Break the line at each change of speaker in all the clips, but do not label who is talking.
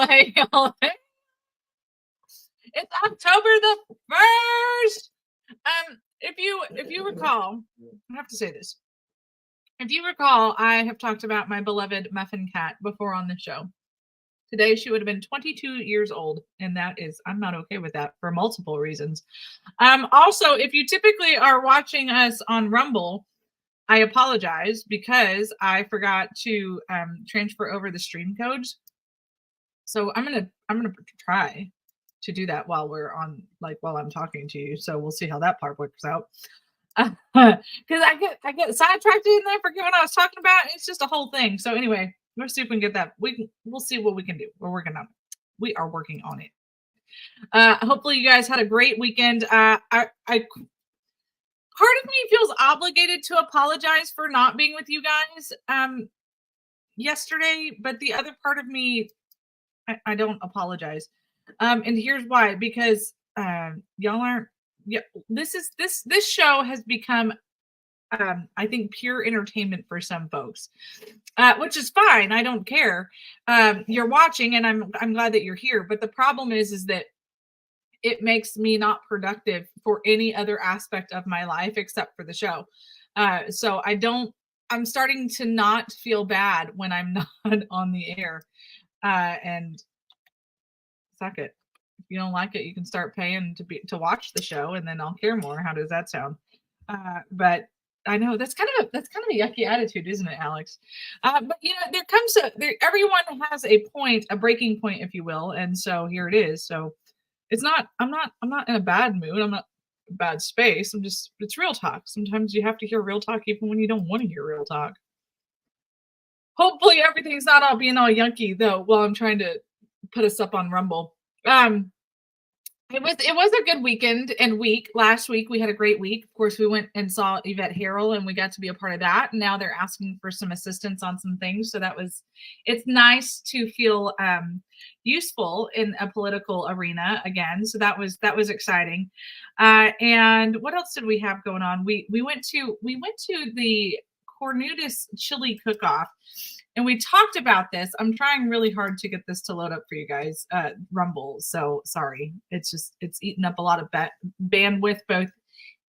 Hey, y'all. It's October the 1st. If you recall, I have to say this. If you recall, I have talked about my beloved Muffin Cat before on the show. Today she would have been 22 years old, and I'm not okay with that for multiple reasons. Also, if you typically are watching us on Rumble, I apologize because I forgot to transfer over the stream codes. So I'm gonna try to do that while while I'm talking to you. So we'll see how that part works out. Because I get sidetracked and I forget what I was talking about. It's just a whole thing. So anyway, let's see if we can get that. We'll see what we can do. We're working on it. We are working on it. Hopefully you guys had a great weekend. I part of me feels obligated to apologize for not being with you guys yesterday, but the other part of me, I don't apologize. And here's why, because y'all aren't, yeah, this show has become I think pure entertainment for some folks, which is fine. I don't care. You're watching and I'm glad that you're here. But the problem is that it makes me not productive for any other aspect of my life except for the show. So I'm starting to not feel bad when I'm not on the air. And suck it. If you don't like it, you can start paying to watch the show, and then I'll care more. How does that sound? But I know that's kind of a yucky attitude, isn't it, Alex? But everyone has a point, a breaking point, if you will, and so here it is. So it's not. I'm not in a bad mood. I'm not in a bad space. It's real talk. Sometimes you have to hear real talk even when you don't want to hear real talk. Hopefully everything's not all being all yucky though while I'm trying to put us up on Rumble. It was a good weekend and week. Last week we had a great week. Of course, we went and saw Yvette Harrell and we got to be a part of that. And now they're asking for some assistance on some things. So it's nice to feel useful in a political arena again. So that was exciting. And what else did we have going on? We went to the Cornutus chili cook-off. And we talked about this. I'm trying really hard to get this to load up for you guys, Rumble. So sorry. It's eaten up a lot of bandwidth, both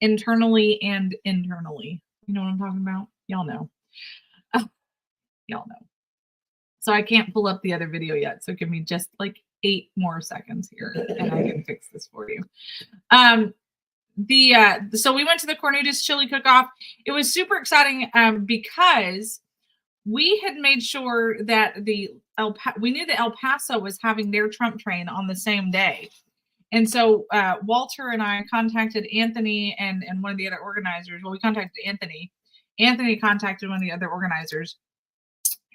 internally and internally. You know what I'm talking about? Y'all know. Y'all know. So I can't pull up the other video yet. So give me just like 8 more seconds here and I can fix this for you. So we went to the Cornutus chili cook-off. It was super exciting because we had made sure that we knew that El Paso was having their Trump train on the same day. And so Walter and I contacted Anthony and one of the other organizers. Well, we contacted Anthony. Anthony contacted one of the other organizers.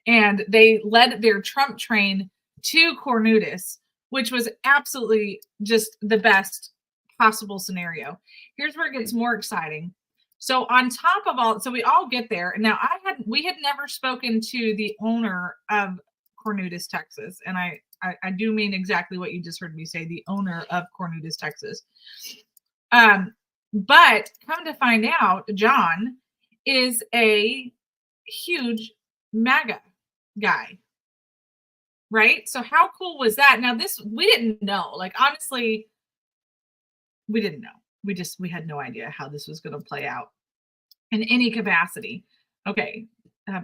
And they led their Trump train to Cornutus, which was absolutely just the best possible scenario. Here's where it gets more exciting. So on top of all, so we all get there. Now we had never spoken to the owner of Cornutus, Texas. And I do mean exactly what you just heard me say, the owner of Cornutus, Texas. But come to find out, John is a huge MAGA guy. Right? So how cool was that? Now we didn't know, like, honestly, we didn't know. We had no idea how this was going to play out in any capacity. Okay.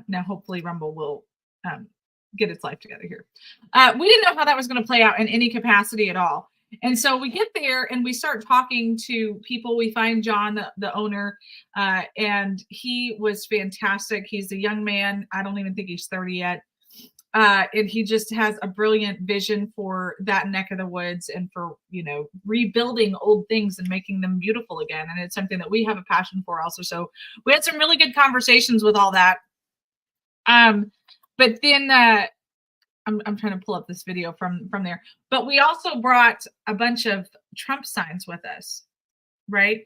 Now hopefully Rumble will get its life together here. We didn't know how that was going to play out in any capacity at all. And so we get there and we start talking to people. We find John, the owner, and he was fantastic. He's a young man. I don't even think he's 30 yet. And he just has a brilliant vision for that neck of the woods and for, rebuilding old things and making them beautiful again. And it's something that we have a passion for also. So we had some really good conversations with all that. But then I'm trying to pull up this video from there. But we also brought a bunch of Trump signs with us, right?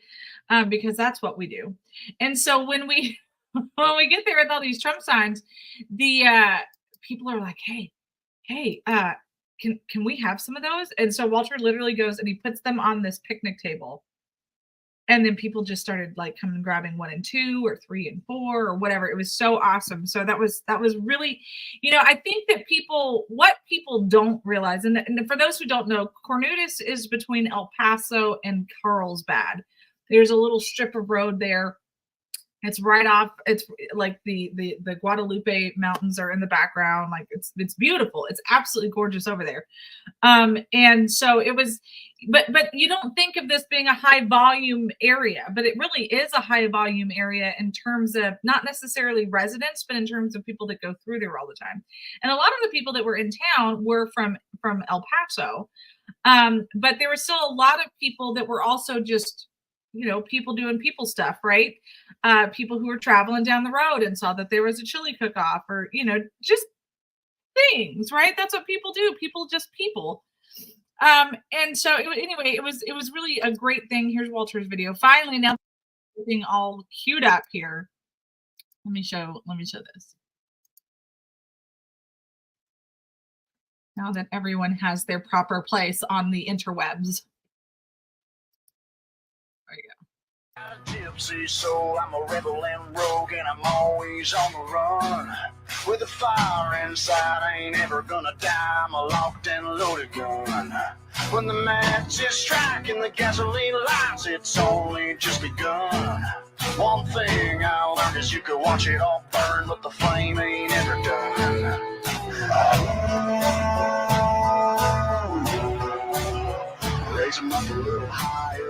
Because that's what we do. And so when we get there with all these Trump signs, the people are like, hey, can we have some of those? And so Walter literally goes and he puts them on this picnic table And then people just started like coming grabbing 1 and 2 or 3 and 4 or whatever. It was so awesome. So that was really, I think that what people don't realize, and for those who don't know, Cornutus is between El Paso and Carlsbad. There's a little strip of road there. It's right off. It's like the Guadalupe mountains are in the background. Like it's beautiful. It's absolutely gorgeous over there. And so it was, but you don't think of this being a high volume area, but it really is a high volume area in terms of not necessarily residents, but in terms of people that go through there all the time. And a lot of the people that were in town were from El Paso, but there were still a lot of people that were also just people doing people stuff, right? People who were traveling down the road and saw that there was a chili cook-off, or just things, right? That's what people do. People just people. And so anyway, it was really a great thing. Here's Walter's video. Finally, now everything all queued up here. Let me show this. Now that everyone has their proper place on the interwebs. There you go.
Gypsy, so I'm a rebel and rogue, and I'm always on the run. With a fire inside, I ain't ever gonna die. I'm a locked and loaded gun. When the matches strike and the gasoline lights, it's only just begun. One thing I learned is you could watch it all burn, but the flame ain't ever done. Raise 'em up a little higher.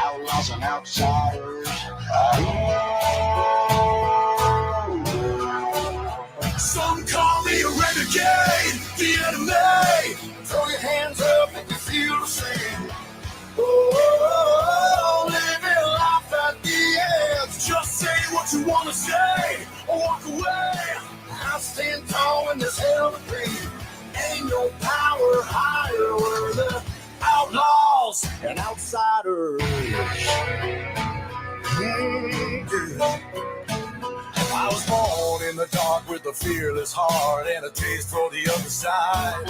Outlaws and outsiders. Some call me a renegade, the enemy. Throw your hands up if you feel the same. Oh, living life at the edge. Just say what you want to say or walk away. I stand tall in this hell to be. Ain't no power higher. We're the outlaws and outsiders. I was born in the dark with a fearless heart and a taste for the other side.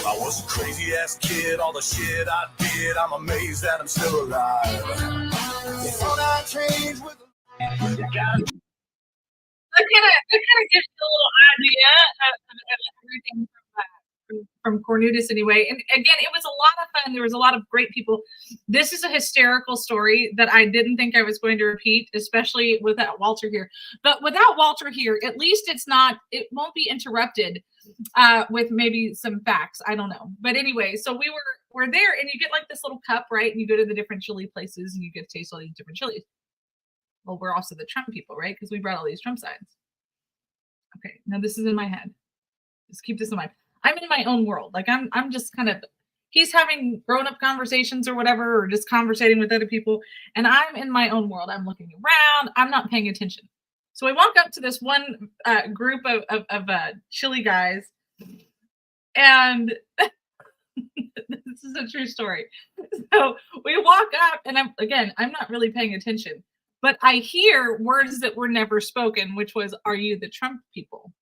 I was a crazy ass kid, all the shit I did, I'm amazed that I'm still alive. Before I change with
That kind of gives you a little idea of everything from Cornutus anyway. And again, it was a lot of fun. There was a lot of great people. This is a hysterical story that I didn't think I was going to repeat, especially without Walter here. But without Walter here, at least it won't be interrupted with maybe some facts. I don't know. But anyway, so we're there, and you get like this little cup, right? And you go to the different chili places and you get to taste all these different chilies. Well, we're also the Trump people, right? Because we brought all these Trump signs. Okay, now this is in my head. Just keep this in mind. I'm in my own world. Like I'm just kind of, he's having grown-up conversations or whatever, or just conversating with other people, and I'm in my own world. I'm looking around. I'm not paying attention. So I walk up to this one group of chili guys, and this is a true story. So we walk up, and I'm not really paying attention, but I hear words that were never spoken, which was, "Are you the Trump people?"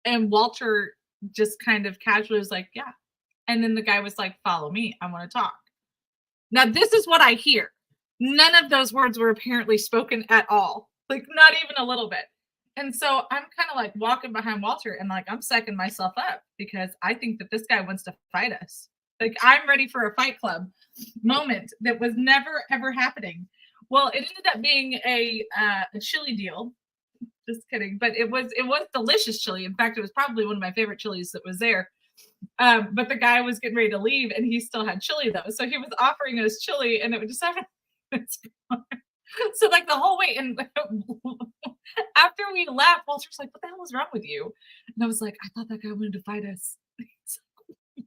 And Walter just kind of casually was like, "Yeah." And then the guy was like, "Follow me. I want to talk." Now, this is what I hear. None of those words were apparently spoken at all. Like, not even a little bit. And so I'm kind of like walking behind Walter, and like I'm psyching myself up because I think that this guy wants to fight us. Like, I'm ready for a Fight Club moment that was never ever happening. Well, it ended up being a chili deal. Just kidding. But it was delicious chili. In fact, it was probably one of my favorite chilies that was there. But the guy was getting ready to leave, and he still had chili though. So he was offering us chili, and it would just have so like the whole way. And after we left, Walter's like, "What the hell was wrong with you?" And I was like, "I thought that guy wanted to fight us."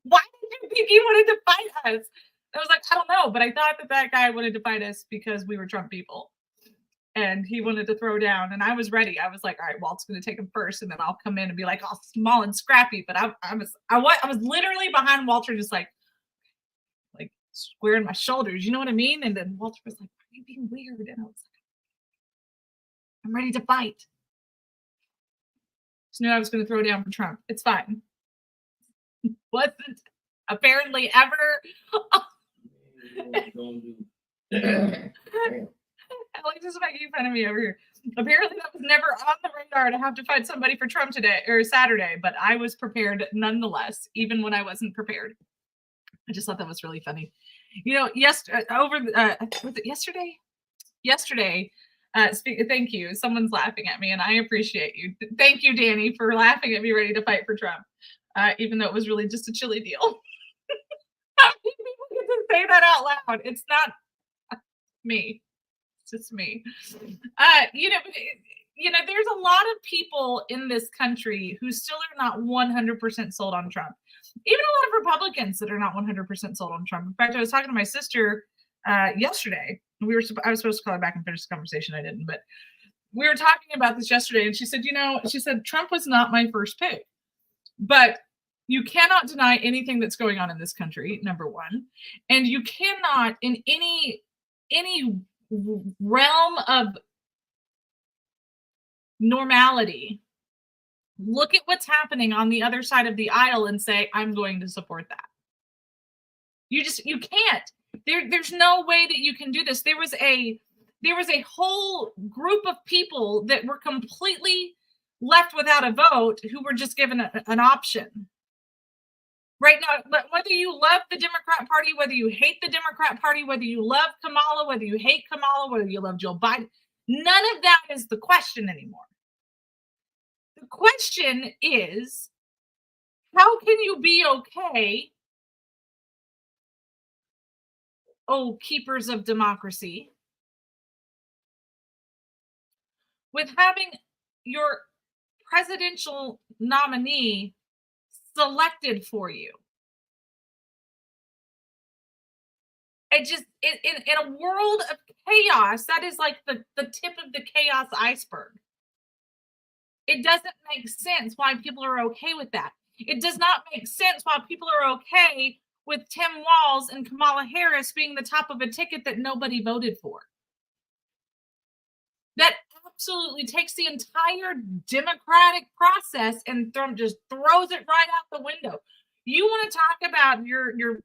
Why did you think he wanted to fight us? I was like, "I don't know, but I thought that guy wanted to fight us because we were Trump people." And he wanted to throw down, and I was ready. I was like, "All right, Walt's going to take him first, and then I'll come in and be like all small and scrappy." But I was literally behind Walter, just like squaring my shoulders. You know what I mean? And then Walter was like, "Why are you being weird?" And I was like, "I'm ready to fight." Just knew I was going to throw down for Trump. It's fine. Wasn't apparently ever Alex is making fun of me over here. Apparently, that was never on the radar to have to find somebody for Trump today or Saturday, but I was prepared nonetheless, even when I wasn't prepared. I just thought that was really funny. You know, was it yesterday? Yesterday, thank you. Someone's laughing at me, and I appreciate you. Thank you, Danny, for laughing at me ready to fight for Trump, even though it was really just a chilly deal. How many people get to say that out loud? It's not me. It's just me. There's a lot of people in this country who still are not 100% sold on Trump. Even a lot of Republicans that are not 100% sold on Trump. In fact, I was talking to my sister yesterday. I was supposed to call her back and finish the conversation. I didn't, but we were talking about this yesterday, and she said, Trump was not my first pick, but you cannot deny anything that's going on in this country, number one, and you cannot in any realm of normality look at what's happening on the other side of the aisle and say, I'm going to support that. You can't. There's no way that you can do this. There was a whole group of people that were completely left without a vote who were just given an option. Right now, whether you love the Democrat Party, whether you hate the Democrat Party, whether you love Kamala, whether you hate Kamala, whether you love Joe Biden, none of that is the question anymore. The question is, how can you be okay, oh, keepers of democracy, with having your presidential nominee selected for you? It just, in a world of chaos, that is like the tip of the chaos iceberg. It doesn't make sense why people are okay with that. It does not make sense why people are okay with Tim Walz and Kamala Harris being the top of a ticket that nobody voted for. That absolutely takes the entire democratic process and just throws it right out the window. You want to talk about your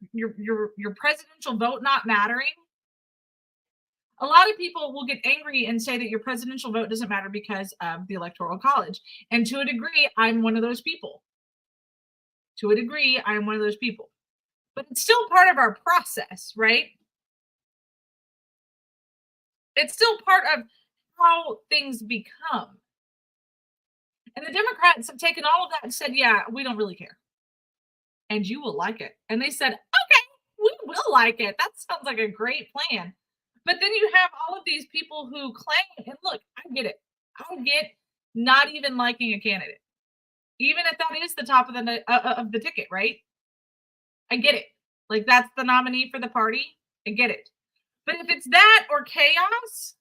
presidential vote not mattering? A lot of people will get angry and say that your presidential vote doesn't matter because of the Electoral College. And to a degree, I'm one of those people. But it's still part of our process, right? It's still part of how things become. And the Democrats have taken all of that and said, yeah, we don't really care. And you will like it. And they said, okay, we will like it. That sounds like a great plan. But then you have all of these people who claim, and look, I get it. I get not even liking a candidate, even if that is the top of the ticket, right? I get it. Like, that's the nominee for the party. I get it. But if it's that or chaos,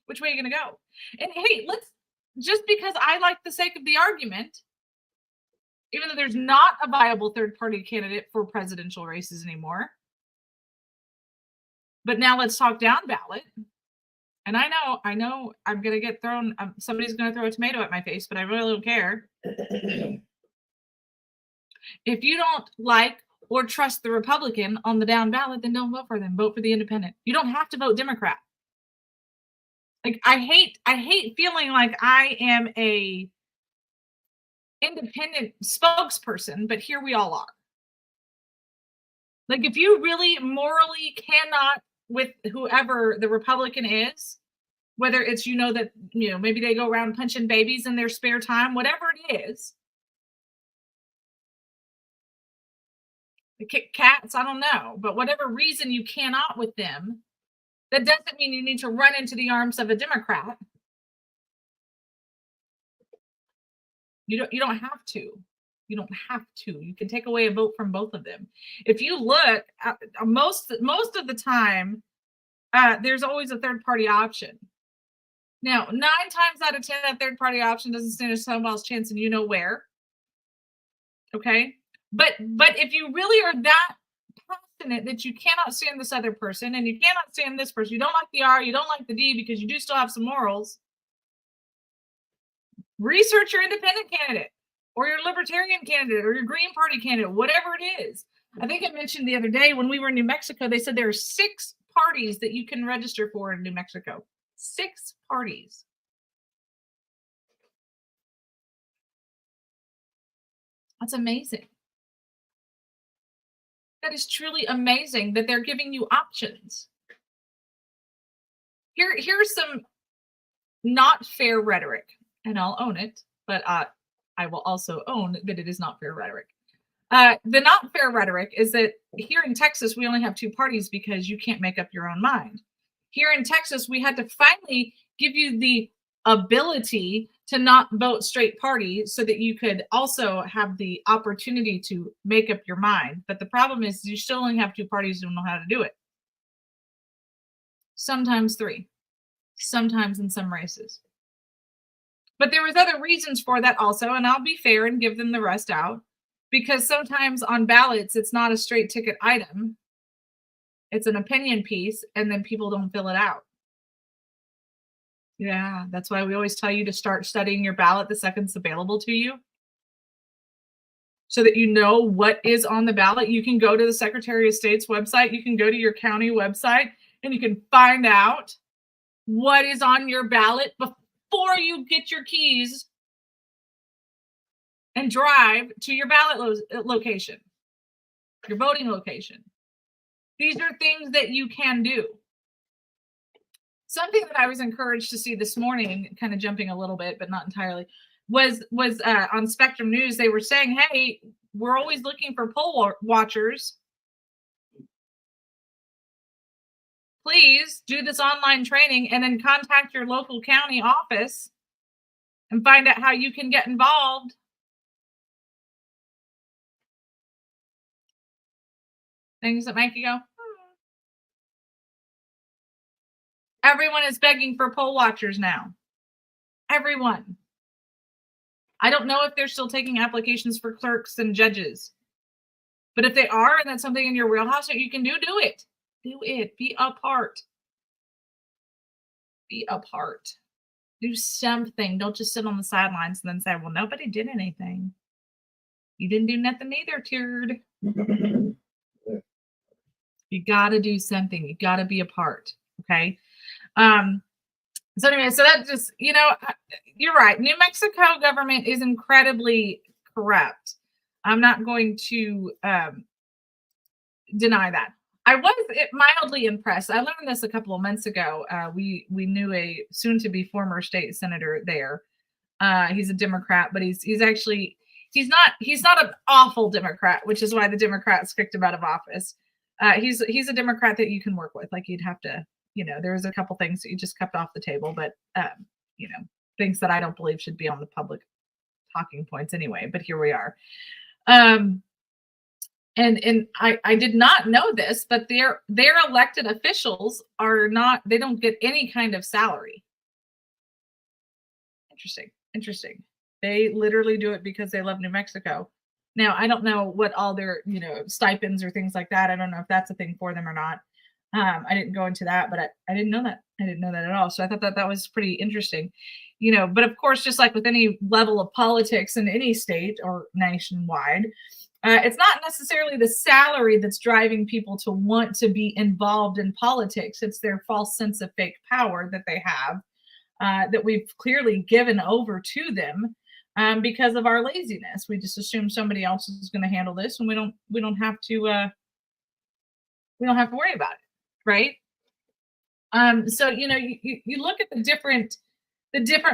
which way are you going to go? And hey, just because I like the sake of the argument, even though there's not a viable third-party candidate for presidential races anymore, but now let's talk down ballot. And I know I'm going to get thrown, somebody's going to throw a tomato at my face, but I really don't care. If you don't like or trust the Republican on the down ballot, then don't vote for them. Vote for the independent. You don't have to vote Democrat. Like, I hate feeling like I am a independent spokesperson, but here we all are. Like, if you really morally cannot with whoever the Republican is, whether it's, that, maybe they go around punching babies in their spare time, whatever it is, they kick cats, I don't know, but whatever reason you cannot with them, that doesn't mean you need to run into the arms of a Democrat. You don't have to. You don't have to. You can take away a vote from both of them. If you look, most of the time, there's always a third-party option. Now, 9 times out of 10, that third-party option doesn't stand a snowball's chance, and you know where. Okay? But if you really are that passionate that you cannot stand this other person, and you cannot stand this person, you don't like the R, you don't like the D, because you do still have some morals, research your independent candidate, or your libertarian candidate, or your Green Party candidate, whatever it is. I think I mentioned the other day when we were in New Mexico, they said there are 6 parties that you can register for in New Mexico. 6 parties. That's amazing. That is truly amazing that they're giving you options. Here's some not fair rhetoric, and I'll own it, but I will also own that it is not fair rhetoric. The not fair rhetoric is that here in Texas, we only have 2 parties because you can't make up your own mind. Here in Texas, we had to finally give you the ability to not vote straight party so that you could also have the opportunity to make up your mind. But the problem is you still only have 2 parties who don't know how to do it. Sometimes 3, sometimes in some races. But there was other reasons for that also, and I'll be fair and give them the rest out. Because sometimes on ballots, it's not a straight ticket item. It's an opinion piece, and then people don't fill it out. Yeah, that's why we always tell you to start studying your ballot the second it's available to you. So that you know what is on the ballot. You can go to the Secretary of State's website. You can go to your county website, and you can find out what is on your ballot before you get your keys and drive to your ballot location, your voting location. These are things that you can do. Something that I was encouraged to see this morning, kind of jumping a little bit, but not entirely, was on Spectrum News. They were saying, hey, we're always looking for poll watchers. Please do this online training and then contact your local county office and find out how you can get involved. Things that make you go, Everyone is begging for poll watchers now. Everyone. I don't know if they're still taking applications for clerks and judges. But if they are, and that's something in your wheelhouse that you can do, do it. Do it. Be a part. Be a part. Do something. Don't just sit on the sidelines and then say, well, nobody did anything. You didn't do nothing either, turd. You got to do something. You got to be a part. Okay. So anyway, so that just, you're right. New Mexico government is incredibly corrupt. I'm not going to deny that. I was mildly impressed. I learned this a couple of months ago. We knew a soon-to-be former state senator there. He's a Democrat, but he's not an awful Democrat, which is why the Democrats kicked him out of office. He's a Democrat that you can work with. Like, you'd have to, there's a couple things that you just kept off the table, but things that I don't believe should be on the public talking points anyway. But here we are. And I did not know this, but their elected officials they don't get any kind of salary. Interesting. They literally do it because they love New Mexico. Now, I don't know what all their, stipends or things like that. I don't know if that's a thing for them or not. I didn't go into that, but I didn't know that. I didn't know that at all. So I thought that was pretty interesting, but of course, just like with any level of politics in any state or nationwide, it's not necessarily the salary that's driving people to want to be involved in politics. It's their false sense of fake power that they have, that we've clearly given over to them because of our laziness. We just assume somebody else is going to handle this, and we don't have to worry about it, right? So you look at the different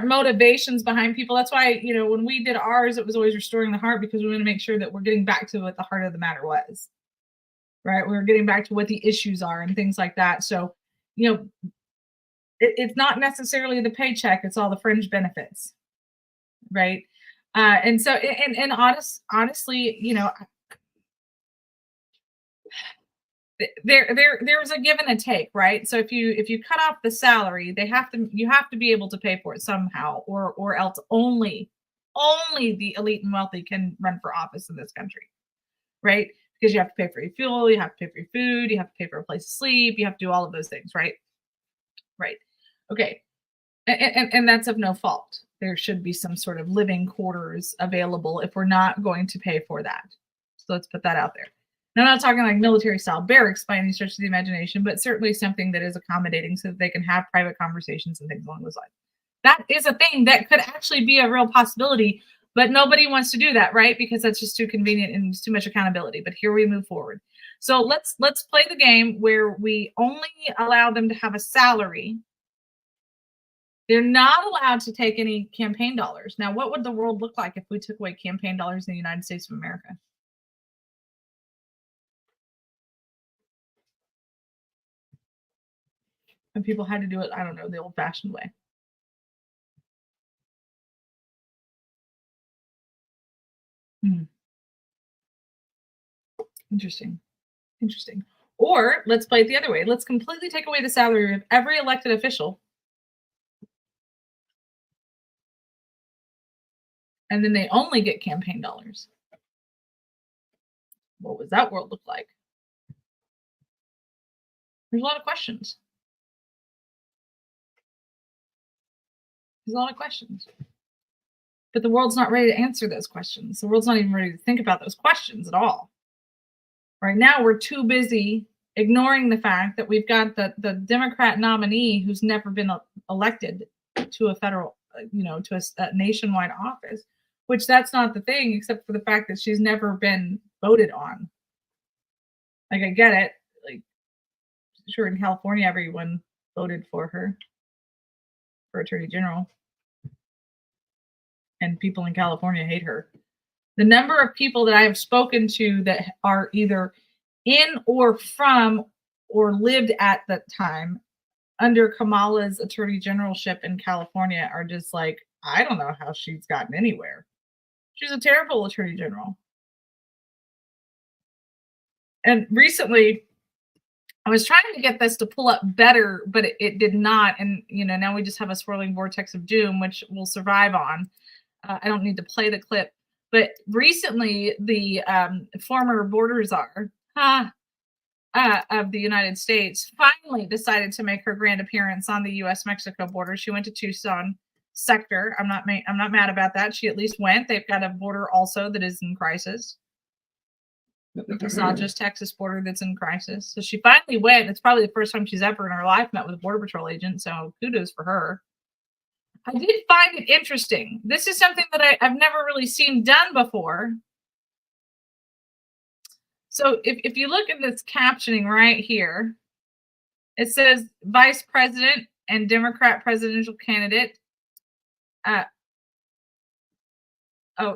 motivations behind people. That's why, when we did ours, it was always restoring the heart, because we want to make sure that we're getting back to what the heart of the matter was, right? We're getting back to what the issues are and things like that. So, it's not necessarily the paycheck, it's all the fringe benefits, right? And so, and honestly, there's a give and a take, right? So if you cut off the salary, you have to be able to pay for it somehow, or else only the elite and wealthy can run for office in this country, right? Because you have to pay for your fuel, you have to pay for your food, you have to pay for a place to sleep, you have to do all of those things, right? Okay. And that's of no fault. There should be some sort of living quarters available if we're not going to pay for that. So let's put that out there. Now, I'm not talking like military style barracks by any stretch of the imagination, but certainly something that is accommodating so that they can have private conversations and things along those lines. That is a thing that could actually be a real possibility, but nobody wants to do that, right? Because that's just too convenient and too much accountability. But here we move forward. So let's play the game where we only allow them to have a salary. They're not allowed to take any campaign dollars. Now, what would the world look like if we took away campaign dollars in the United States of America? And people had to do it, I don't know, the old-fashioned way. Interesting. Interesting. Or let's play it the other way. Let's completely take away the salary of every elected official. And then they only get campaign dollars. What would that world look like? There's a lot of questions. There's a lot of questions. But the world's not ready to answer those questions. The world's not even ready to think about those questions at all. Right now, we're too busy ignoring the fact that we've got the Democrat nominee who's never been elected to a federal, to a nationwide office, which that's not the thing, except for the fact that she's never been voted on. Like, I get it. Like, sure, in California, everyone voted for her for Attorney General. And people in California hate her. The number of people that I have spoken to that are either in or from or lived at that time under Kamala's attorney generalship in California are just like, I don't know how she's gotten anywhere. She's a terrible attorney general. And recently, I was trying to get this to pull up better, but it did not. And, now we just have a swirling vortex of doom, which we'll survive on. I don't need to play the clip. But recently, the former border czar of the United States finally decided to make her grand appearance on the U.S.-Mexico border. She went to Tucson sector. I'm not mad about that. She at least went. They've got a border also that is in crisis. It's not just Texas border that's in crisis. So she finally went. It's probably the first time she's ever in her life met with a Border Patrol agent. So kudos for her. I did find it interesting. This is something that I've never really seen done before. So if you look at this captioning right here, it says Vice President and Democrat presidential candidate. Oh,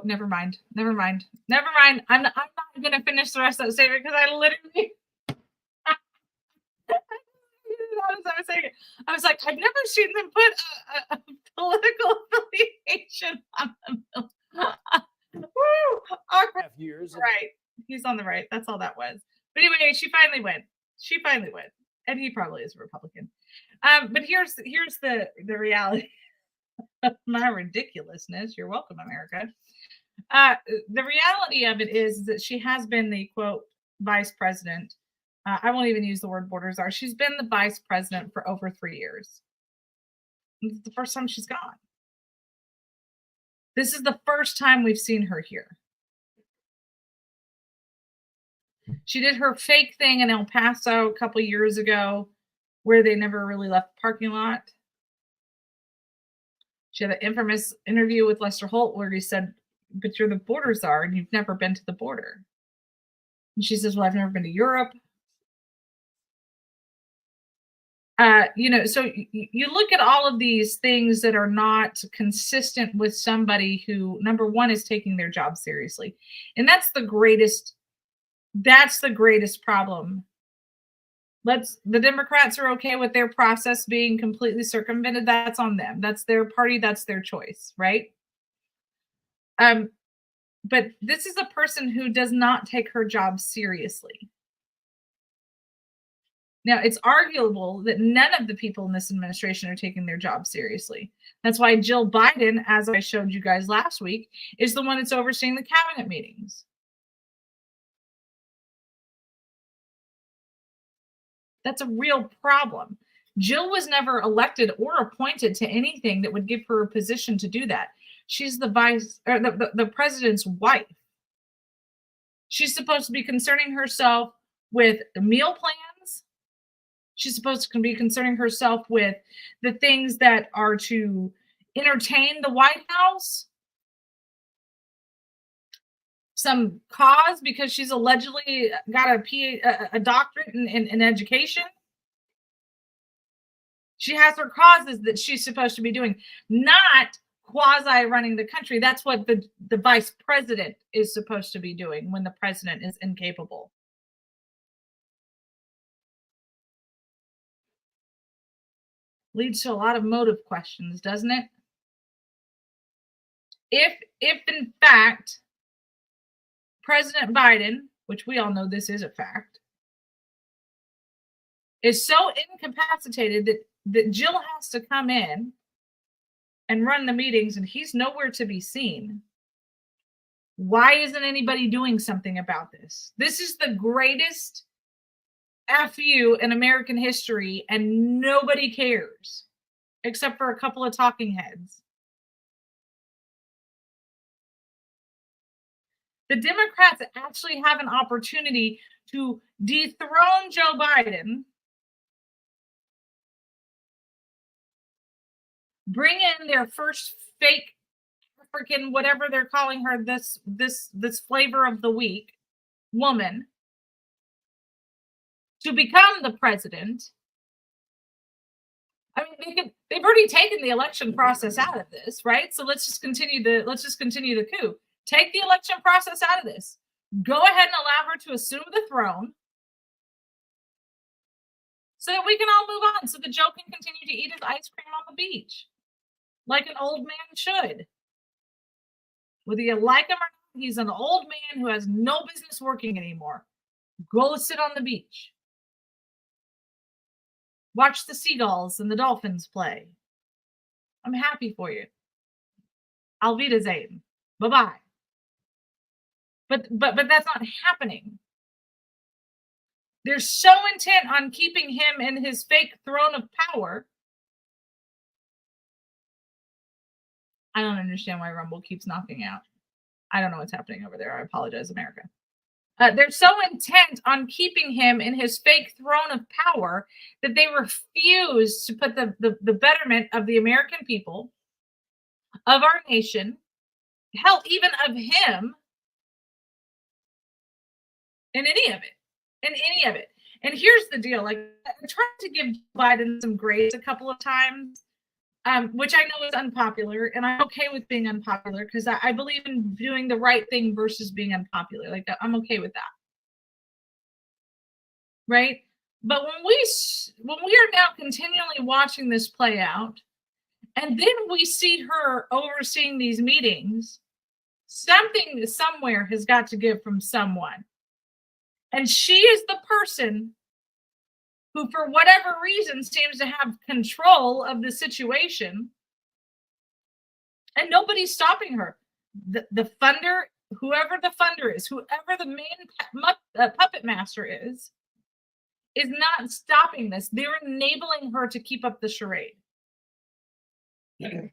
never mind. I'm not going to finish the rest of that statement because I literally. I was like, I've never seen them put a political affiliation on them. Woo! Awkward.
Years.
Right. He's on the right. That's all that was. But anyway, she finally went. And he probably is a Republican. But here's the reality of my ridiculousness. You're welcome, America. The reality of it is that she has been the, quote, vice president. I won't even use the word border czar. She's been the vice president for over 3 years. This is the first time she's gone. This is the first time we've seen her here. She did her fake thing in El Paso a couple years ago where they never really left the parking lot. She had an infamous interview with Lester Holt where he said, but you're the border czar and you've never been to the border. And she says, well, I've never been to Europe. So you look at all of these things that are not consistent with somebody who, number one, is taking their job seriously. And that's the greatest problem. The Democrats are okay with their process being completely circumvented. That's on them. That's their party. That's their choice, right? But this is a person who does not take her job seriously. Now, it's arguable that none of the people in this administration are taking their job seriously. That's why Jill Biden, as I showed you guys last week, is the one that's overseeing the cabinet meetings. That's a real problem. Jill was never elected or appointed to anything that would give her a position to do that. She's the president's wife. She's supposed to be concerning herself with meal plans. She's supposed to be concerning herself with the things that are to entertain the White House. Some cause because she's allegedly got a doctorate in education. She has her causes that she's supposed to be doing, not quasi running the country. That's what the vice president is supposed to be doing when the president is incapable. Leads to a lot of motive questions, doesn't it? If in fact President Biden, which we all know this is a fact, is so incapacitated that Jill has to come in and run the meetings and he's nowhere to be seen, why isn't anybody doing something about this? This is the greatest FU in American history and nobody cares except for a couple of talking heads. The Democrats actually have an opportunity to dethrone Joe Biden, bring in their first fake freaking whatever they're calling her, this flavor of the week woman, to become the president. I mean, they've already taken the election process out of this, right? So let's just continue the coup. Take the election process out of this. Go ahead and allow her to assume the throne so that we can all move on, so that Joe can continue to eat his ice cream on the beach like an old man should. Whether you like him or not, he's an old man who has no business working anymore. Go sit on the beach. Watch the seagulls and the dolphins play. I'm happy for you. Auf Wiedersehen. Bye-bye. But that's not happening. They're so intent on keeping him in his fake throne of power. I don't understand why Rumble keeps knocking out. I don't know what's happening over there. I apologize, America. They're so intent on keeping him in his fake throne of power that they refuse to put the betterment of the American people, of our nation, hell, even of him, in any of it. And here's the deal. Like, I tried to give Biden some grace a couple of times, which I know is unpopular, and I'm okay with being unpopular because I believe in doing the right thing versus being unpopular. Like, I'm okay with that, right? But when we are now continually watching this play out, and then we see her overseeing these meetings, something somewhere has got to give from someone. And she is the person who, for whatever reason, seems to have control of the situation. And nobody's stopping her. The funder, whoever the funder is, whoever the main puppet master is not stopping this. They're enabling her to keep up the charade. And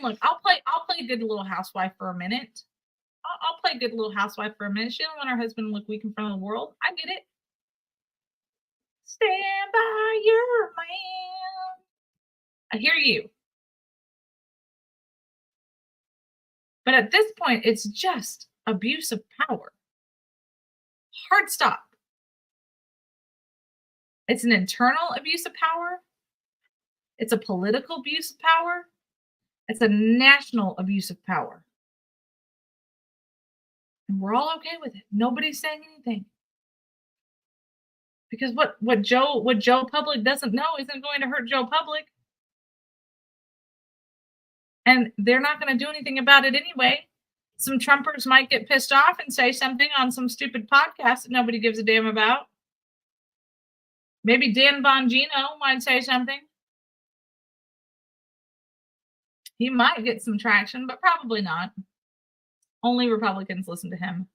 look, I'll play good little housewife for a minute. I'll play good little housewife for a minute. She don't want her husband to look weak in front of the world. I get it. Stand by your man. I hear you. But at this point, it's just abuse of power. Hard stop. It's an internal abuse of power. It's a political abuse of power. It's a national abuse of power. And we're all okay with it. Nobody's saying anything. Because what Joe Public doesn't know isn't going to hurt Joe Public. And they're not going to do anything about it anyway. Some Trumpers might get pissed off and say something on some stupid podcast that nobody gives a damn about. Maybe Dan Bongino might say something. He might get some traction, but probably not. Only Republicans listen to him.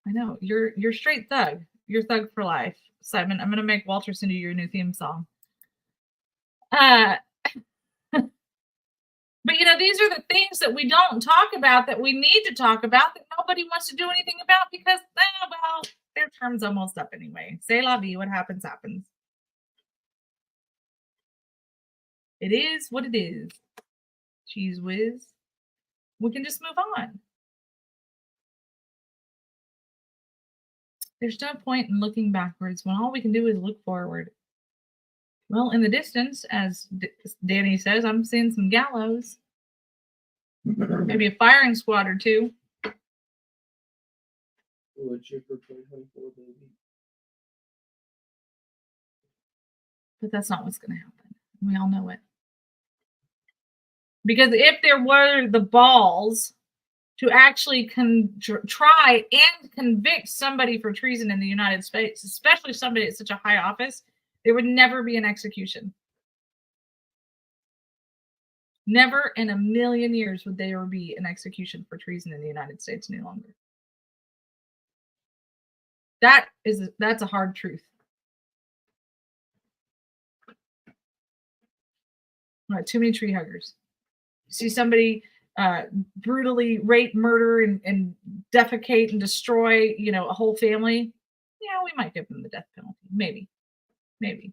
I know. You're straight thug. You're thug for life. Simon, I'm going to make Walter send you your new theme song. But But these are the things that we don't talk about that we need to talk about that nobody wants to do anything about because, well, their term's almost up anyway. C'est la vie. What happens, happens. It is what it is. Cheese whiz. We can just move on. There's no point in looking backwards when all we can do is look forward. Well, in the distance, as Danny says, I'm seeing some gallows. Maybe a firing squad or two.
Wood chipper 2024, baby.
But that's not what's going to happen. We all know it. Because if there were the balls to actually try and convict somebody for treason in the United States, especially somebody at such a high office, there would never be an execution. Never in a million years would there be an execution for treason in the United States any longer. That's a hard truth. Not too many tree huggers. See somebody brutally rape, murder, and defecate and destroy, a whole family. Yeah, we might give them the death penalty. Maybe.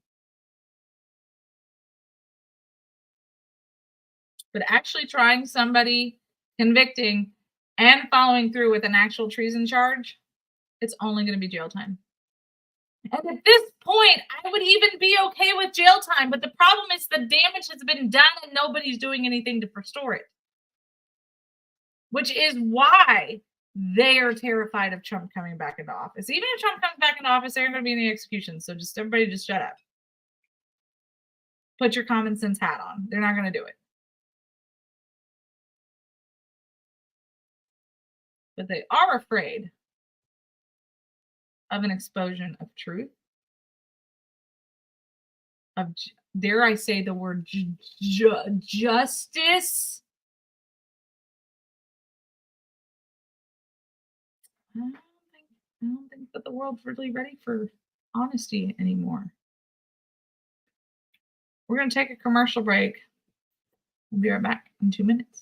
But actually trying somebody, convicting, and following through with an actual treason charge, it's only going to be jail time. And at this point, I would even be okay with jail time. But the problem is the damage has been done and nobody's doing anything to restore it. Which is why they are terrified of Trump coming back into office. Even if Trump comes back into office, there aren't going to be any executions. So everybody just shut up. Put your common sense hat on. They're not going to do it. But they are afraid of an explosion of truth, of, dare I say the word, justice. I don't think that the world's really ready for honesty anymore. We're going to take a commercial break. We'll be right back in 2 minutes.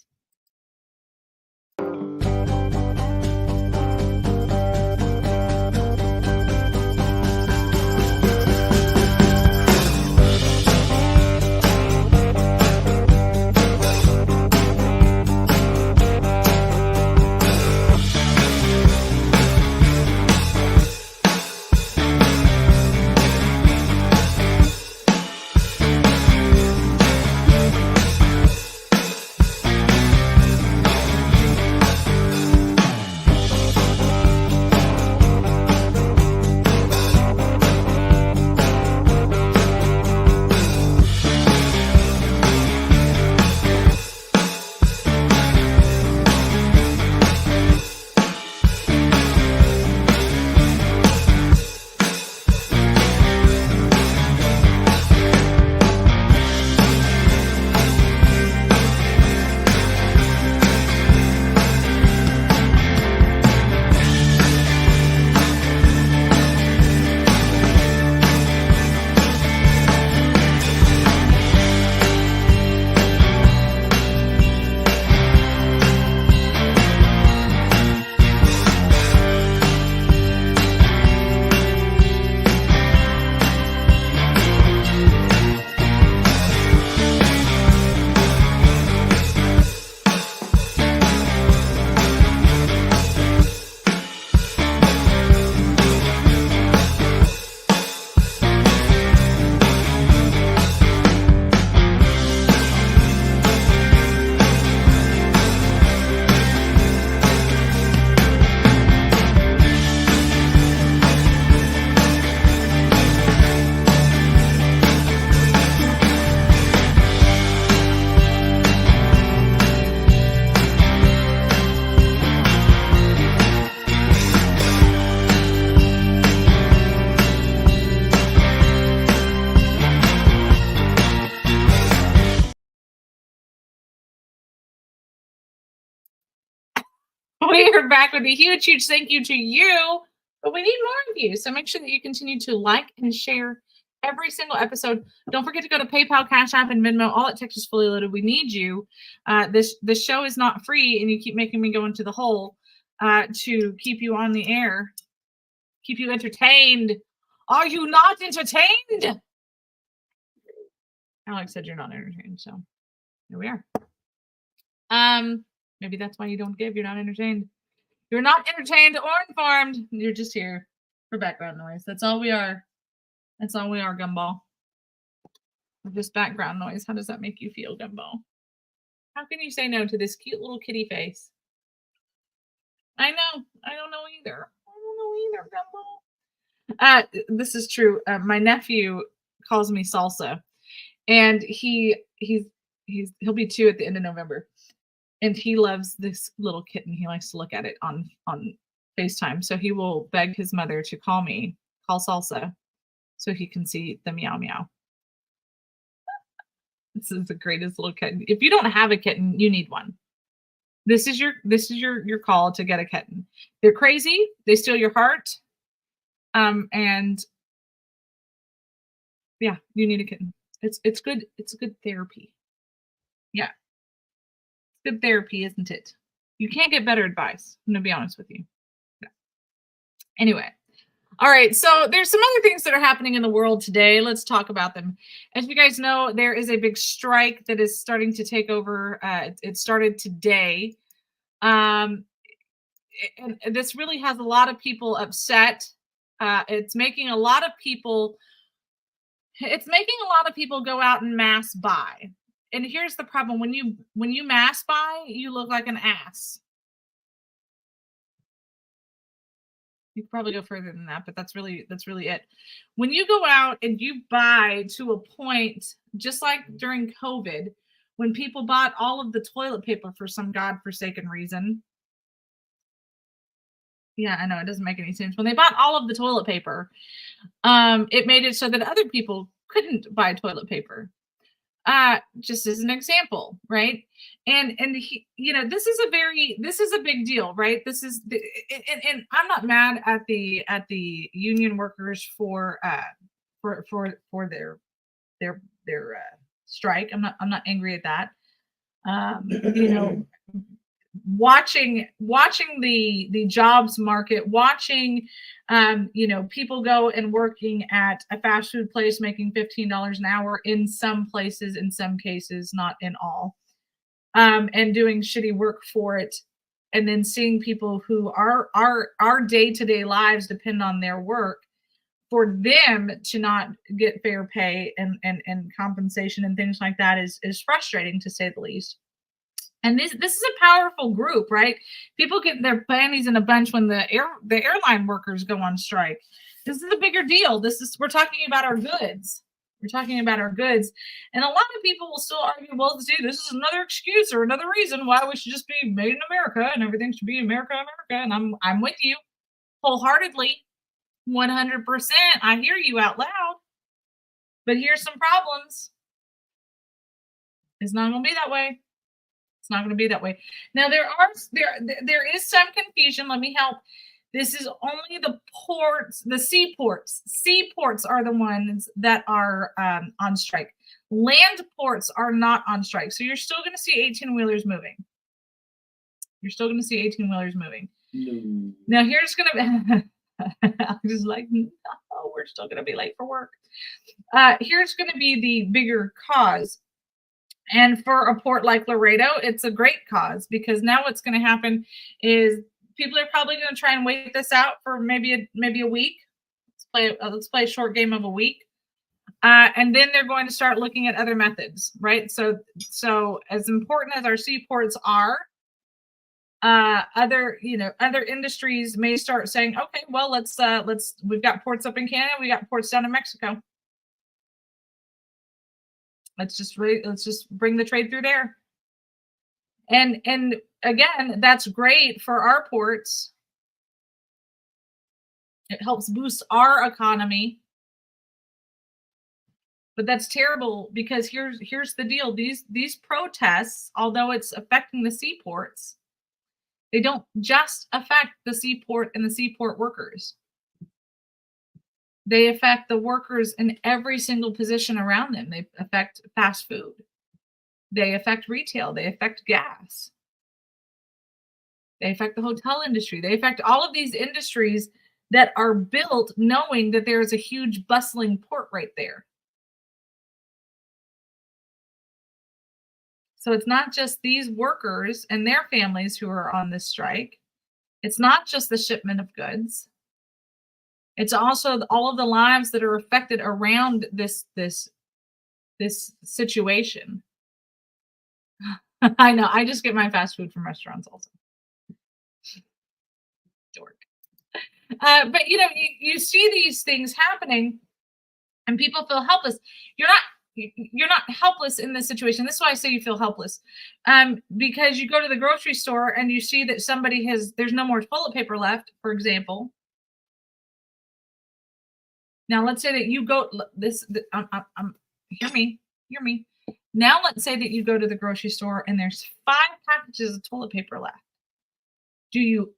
We are back with a huge thank you to you, but we need more of you. So make sure that you continue to like and share every single episode. Don't forget to go to PayPal, Cash App, and Venmo. All it takes is Fully Loaded. We need you. This show is not free, and you keep making me go into the hole to keep you on the air, keep you entertained. Are you not entertained? Alex said you're not entertained, so here we are. Maybe that's why you don't give. You're not entertained. You're not entertained or informed. You're just here for background noise. That's all we are. That's all we are, Gumball. We're just background noise. How does that make you feel, Gumball? How can you say no to this cute little kitty face? I know. I don't know either. This is true. My nephew calls me Salsa, and he'll be 2 at the end of November, and he loves this little kitten. He likes to look at it on FaceTime, so he will beg his mother to call Salsa, so he can see the meow meow. This is the greatest little kitten. If you don't have a kitten, you need one. This is your call to get a kitten. They're crazy. They steal your heart. And yeah, you need a kitten. It's good. It's good therapy. Yeah. It's good therapy, isn't it? You can't get better advice. I'm gonna be honest with you. Yeah. Anyway. All right, so there's some other things that are happening in the world today. Let's talk about them. As you guys know, there is a big strike that is starting to take over. It started today. And this really has a lot of people upset. It's making a lot of people go out and mass buy. And here's the problem. When you mass buy, you look like an ass. You could probably go further than that, but that's really it. When you go out and you buy to a point, just like during COVID, when people bought all of the toilet paper for some godforsaken reason. Yeah, I know it doesn't make any sense. When they bought all of the toilet paper, it made it so that other people couldn't buy toilet paper. Just as an example, right? And he, this is a big deal, right? This is and I'm not mad at the union workers for their strike. I'm not angry at that. Watching the jobs market, watching people go and working at a fast food place making $15 an hour in some places, in some cases, not in all, and doing shitty work for it, and then seeing people who our day-to-day lives depend on their work, for them to not get fair pay and compensation and things like that is frustrating, to say the least. And this is a powerful group, right? People get their panties in a bunch when the airline workers go on strike. This is a bigger deal. We're talking about our goods. We're talking about our goods. And a lot of people will still argue, well, see, this is another excuse or another reason why we should just be made in America and everything should be America. And I'm with you wholeheartedly, 100%. I hear you out loud. But here's some problems. It's not going to be that way. It's not going to be that way. Now there is some confusion. Let me help. This is only the ports, the seaports. Seaports are the ones that are on strike. Land ports are not on strike. So you're still going to see 18-wheelers moving. You're still going to see 18-wheelers moving.
No.
Now here's going to be, I'm just like, no, we're still going to be late for work. Here's going to be the bigger cause. And for a port like Laredo, it's a great cause, because now what's going to happen is people are probably going to try and wait this out for maybe a week. Let's play a short game of a week, and then they're going to start looking at other methods, right? So as important as our seaports are, other industries may start saying, okay, well, we've got ports up in Canada, we got ports down in Mexico. Let's just bring the trade through there. And again, that's great for our ports. It helps boost our economy. But that's terrible, because here's the deal. These protests, although it's affecting the seaports, they don't just affect the seaport and the seaport workers. They affect the workers in every single position around them. They affect fast food. They affect retail. They affect gas. They affect the hotel industry. They affect all of these industries that are built knowing that there is a huge bustling port right there. So it's not just these workers and their families who are on this strike. It's not just the shipment of goods. It's also all of the lives that are affected around this situation. I know. I just get my fast food from restaurants also. Dork. But you see these things happening, and people feel helpless. You're not helpless in this situation. This is why I say you feel helpless, because you go to the grocery store and you see that there's no more toilet paper left, for example. Now let's say that you go hear me. Now let's say that you go to the grocery store and there's 5 packages of toilet paper left. Do you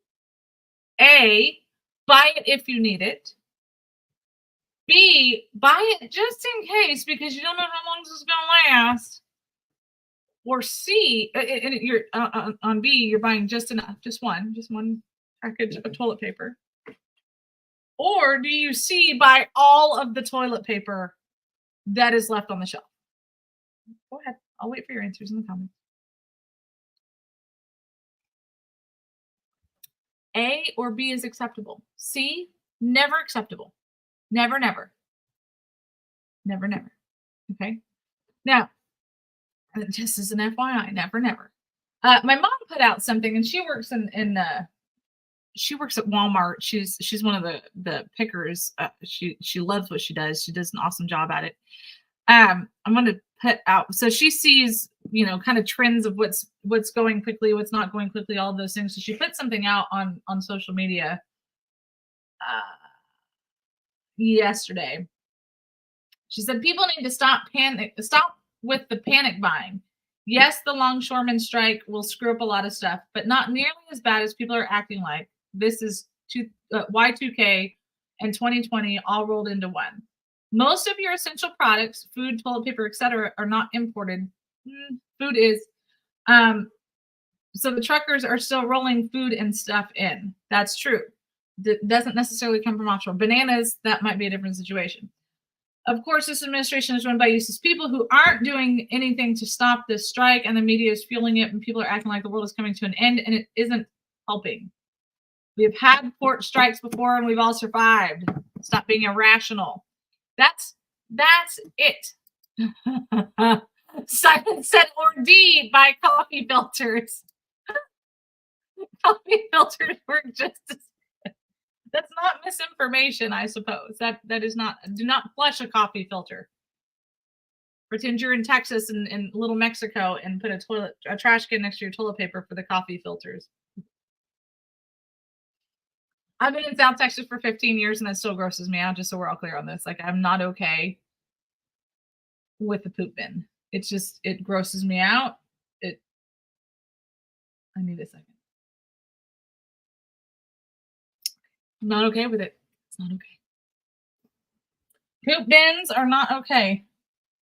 A, buy it if you need it? B, buy it just in case because you don't know how long this is going to last? Or C, you're on B, you're buying just enough, just one package of toilet paper. Or do you C, buy all of the toilet paper that is left on the shelf? Go ahead. I'll wait for your answers in the comments. A or B is acceptable. C, never acceptable. Never, never. Never, never. Okay. Now, just as an FYI, never, never. My mom put out something, and she works she works at Walmart. She's one of the pickers. She loves what she does. She does an awesome job at it. I'm going to put out, so she sees, kind of trends of what's going quickly, what's not going quickly, all of those things. So she put something out on social media yesterday. She said people need to stop with the panic buying. Yes, the longshoreman strike will screw up a lot of stuff, but not nearly as bad as people are acting like. This is Y2K and 2020 all rolled into one. Most of your essential products, food, toilet paper, etc., are not imported. Food is. So the truckers are still rolling food and stuff in. That's true. That doesn't necessarily come from offshore. Bananas, that might be a different situation. Of course, this administration is run by useless people who aren't doing anything to stop this strike, and the media is fueling it, and people are acting like the world is coming to an end, and it isn't helping. We've had port strikes before, and we've all survived. Stop being irrational. That's it. Simon said, or D, buy coffee filters. Coffee filters work just as good. That's not misinformation, I suppose. That is not. Do not flush a coffee filter. Pretend you're in Texas and little Mexico and put a trash can next to your toilet paper for the coffee filters. I've been in South Texas for 15 years and that still grosses me out, just so we're all clear on this. Like, I'm not okay with the poop bin. It's just, it grosses me out. I need a second. I'm not okay with it. It's not okay. Poop bins are not okay.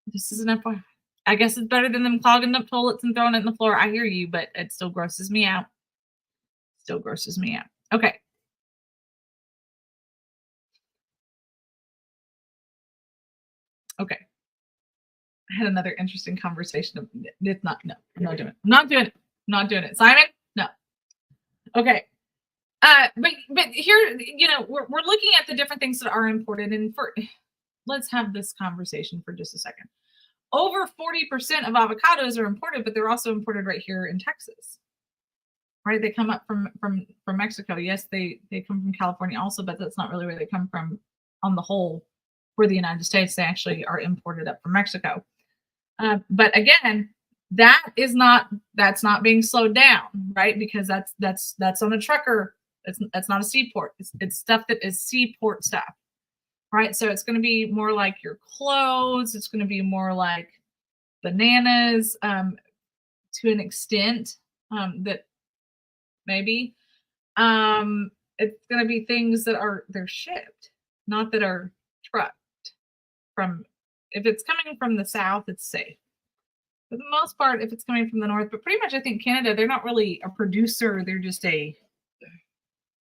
This is an FYI. I guess it's better than them clogging up toilets and throwing it in the floor. I hear you, but it still grosses me out. Still grosses me out. Okay. Okay. I had another interesting conversation. It's not, no, I'm not doing it. I'm not doing it. I'm not doing it. Simon? No. Okay. But here, we're looking at the different things that are imported, and let's have this conversation for just a second. Over 40% of avocados are imported, but they're also imported right here in Texas. Right? They come up from Mexico. Yes, they come from California also, but that's not really where they come from on the whole for the United States. They actually are imported up from Mexico. But again, that's not being slowed down, right? Because that's on a trucker. That's not a seaport. It's stuff that is seaport stuff, right? So it's going to be more like your clothes. It's going to be more like bananas to an extent that maybe it's going to be things that they're shipped, not that are trucked from, if it's coming from the south, it's safe. For the most part, if it's coming from the north, but pretty much I think Canada, they're not really a producer, they're just a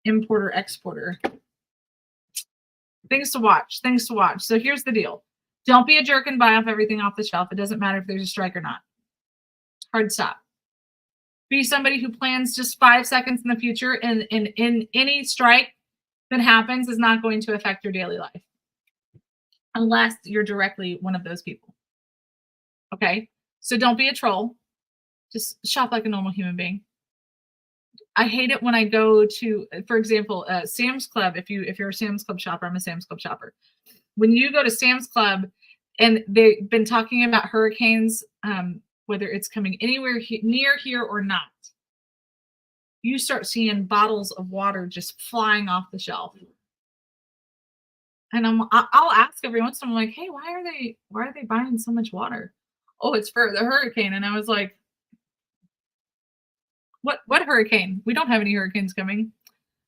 importer, exporter. Things to watch. So here's the deal. Don't be a jerk and buy off everything off the shelf. It doesn't matter if there's a strike or not. Hard stop. Be somebody who plans just 5 seconds in the future, and in any strike that happens is not going to affect your daily life. Unless you're directly one of those people. Okay? So don't be a troll. Just shop like a normal human being. I hate it when I go to, for example, Sam's Club. If you're a Sam's Club shopper, I'm a Sam's Club shopper. When you go to Sam's Club and they've been talking about hurricanes, whether it's coming anywhere near here or not, you start seeing bottles of water just flying off the shelf. And I'll ask every once in a while, like, hey, why are they buying so much water? Oh, it's for the hurricane. And I was like, what hurricane? We don't have any hurricanes coming.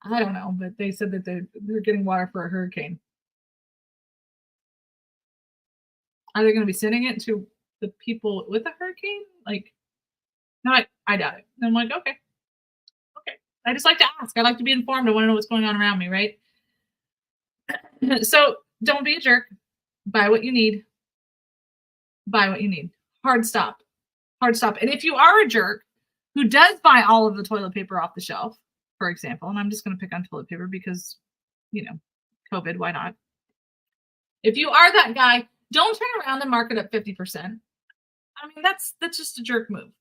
I don't know, but they said that they're getting water for a hurricane. Are they going to be sending it to the people with a hurricane? Like, no, I doubt it. And I'm like, okay. I just like to ask. I like to be informed. I want to know what's going on around me, right? So don't be a jerk. Buy what you need. Hard stop. And if you are a jerk who does buy all of the toilet paper off the shelf, for example, and I'm just going to pick on toilet paper because, COVID, why not? If you are that guy, don't turn around and mark it up 50%. I mean, that's just a jerk move,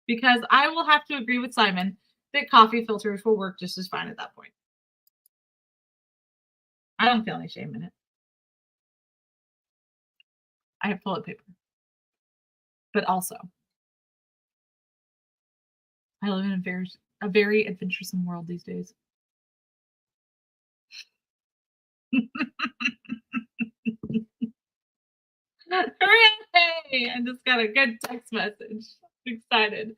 because I will have to agree with Simon that coffee filters will work just as fine at that point. I don't feel any shame in it. I have toilet paper. But also, I live in a very adventuresome world these days. Hooray! I just got a good text message. I'm excited.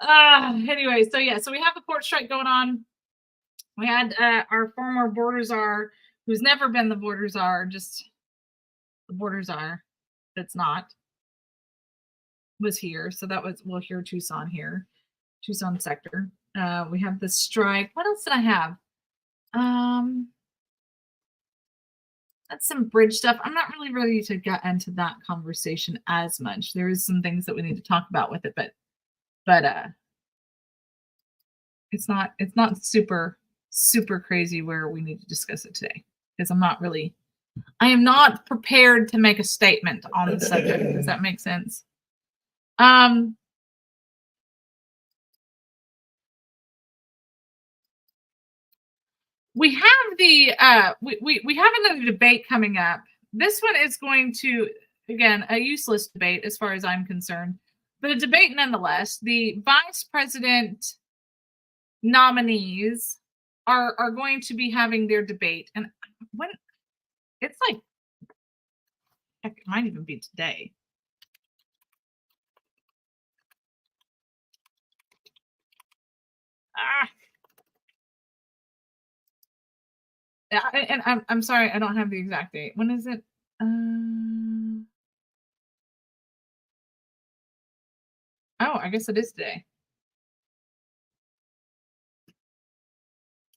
Anyway, so we have the port strike going on. We had our former border czar, who's never been the border czar, just the border czar that's not, was here. So that was, we'll hear Tucson here, Tucson sector. We have the strike. What else did I have? That's some bridge stuff. I'm not really ready to get into that conversation as much. There is some things that we need to talk about with it, but it's not super crazy where we need to discuss it today, because I am not prepared to make a statement on the subject. Does that make sense? We have we have another debate coming up. This one is going to, again, a useless debate as far as I'm concerned, but a debate nonetheless. The vice president nominees are going to be having their debate, and when it's like, heck, it might even be today. And I'm sorry, I don't have the exact date. When is it? Oh, I guess it is today.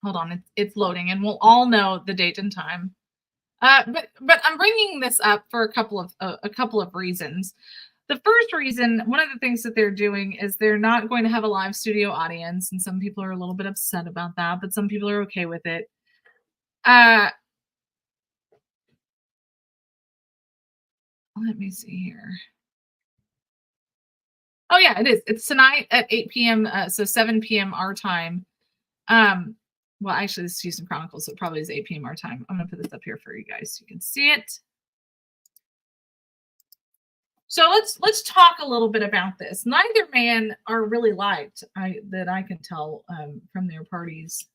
Hold on, it's loading, and we'll all know the date and time. But I'm bringing this up for a couple of reasons. The first reason, one of the things that they're doing is they're not going to have a live studio audience, and some people are a little bit upset about that, but some people are okay with it. Let me see here. Oh yeah, it is. It's tonight at 8 p.m. So 7 p.m. our time. Well, actually, this is Houston Chronicles, so it probably is 8 p.m. our time. I'm gonna put this up here for you guys so you can see it. So let's talk a little bit about this. Neither man are really liked, that I can tell from their parties.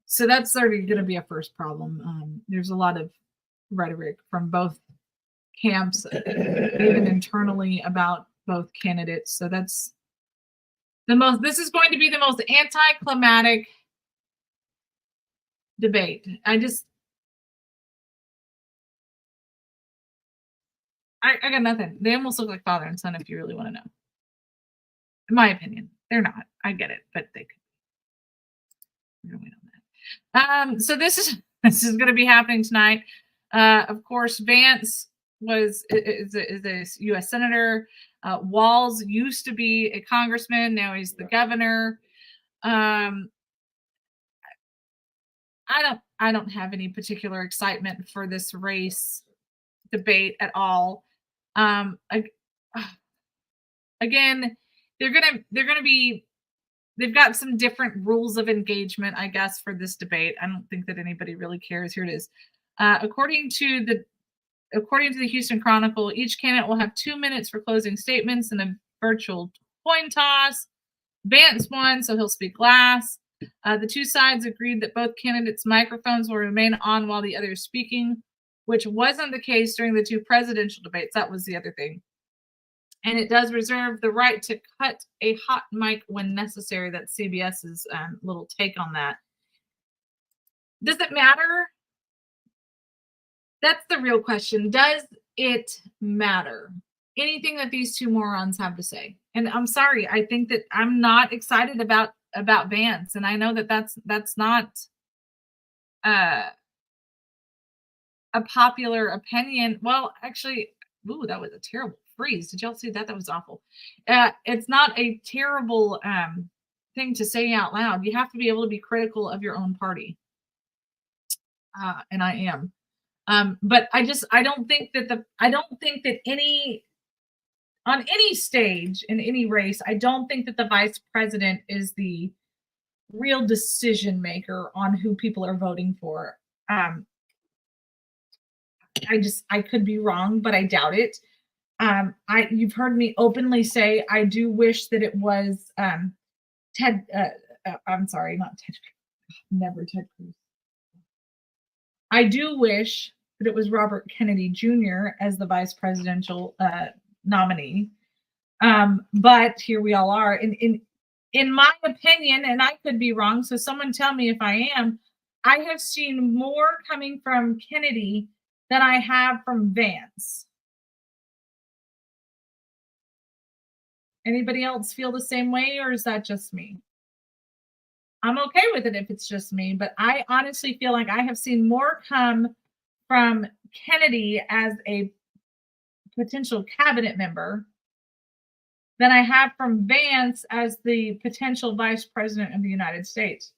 So that's already going to be a first problem. There's a lot of rhetoric from both camps, even internally, about both candidates. So that's this is going to be the most anticlimactic debate. I got nothing. They almost look like father and son if you really want to know. In my opinion, they're not. I get it, but they could. We're gonna wait on that. So this is going to be happening tonight. Of course, Vance is a U.S. senator. Walz used to be a congressman. Now he's the governor. I don't have any particular excitement for this race debate at all. Again, they've got some different rules of engagement, I guess, for this debate. I don't think that anybody really cares. Here it is. According to the Houston Chronicle, each candidate will have 2 minutes for closing statements and a virtual coin toss. Vance won, so he'll speak last. The two sides agreed that both candidates' microphones will remain on while the other is speaking, which wasn't the case during the two presidential debates. That was the other thing. And it does reserve the right to cut a hot mic when necessary. That's CBS's little take on that. Does it matter? That's the real question. Does it matter? Anything that these two morons have to say? And I'm sorry, I think that I'm not excited about Vance, and I know that that's not a popular opinion. Well, actually, ooh, that was a terrible freeze. Did y'all see that? That was awful. It's not a terrible thing to say out loud. You have to be able to be critical of your own party, and I am. But I don't think that on any stage in any race, I don't think that the vice president is the real decision maker on who people are voting for. I could be wrong, but I doubt it. You've heard me openly say I do wish that it was Ted. I'm sorry, not Ted. Never Ted Cruz. I do wish that it was Robert Kennedy Jr. as the vice presidential nominee. But here we all are. In my opinion, and I could be wrong, so someone tell me if I am, I have seen more coming from Kennedy than I have from Vance. Anybody else feel the same way, or is that just me? I'm okay with it if it's just me, but I honestly feel like I have seen more come from Kennedy as a potential cabinet member than I have from Vance as the potential vice president of the United States.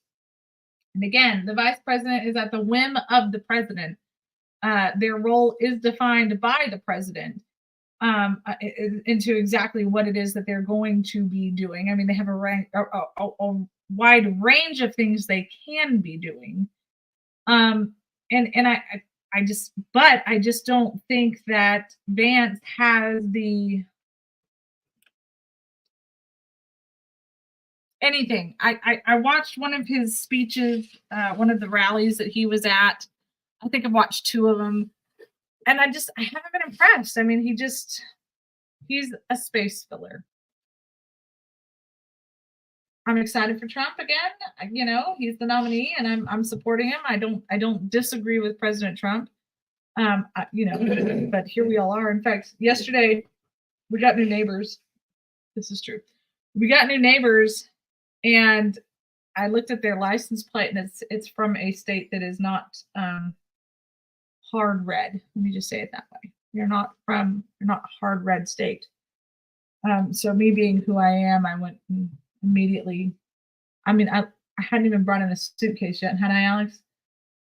And again, the vice president is at the whim of the president. Their role is defined by the president into exactly what it is that they're going to be doing. I mean, they have a wide range of things they can be doing. And I just don't think that Vance has anything. I watched one of his speeches, one of the rallies that he was at. I think I've watched 2 of them, and I haven't been impressed. I mean, he's a space filler. I'm excited for Trump again. You know, he's the nominee, and I'm supporting him. I don't disagree with President Trump. But here we all are. In fact, yesterday we got new neighbors. This is true. We got new neighbors, and I looked at their license plate, and it's from a state that is not hard red. Let me just say it that way. You're not hard red state. So me being who I am, I went immediately. I mean, I hadn't even brought in a suitcase yet, had I, Alex?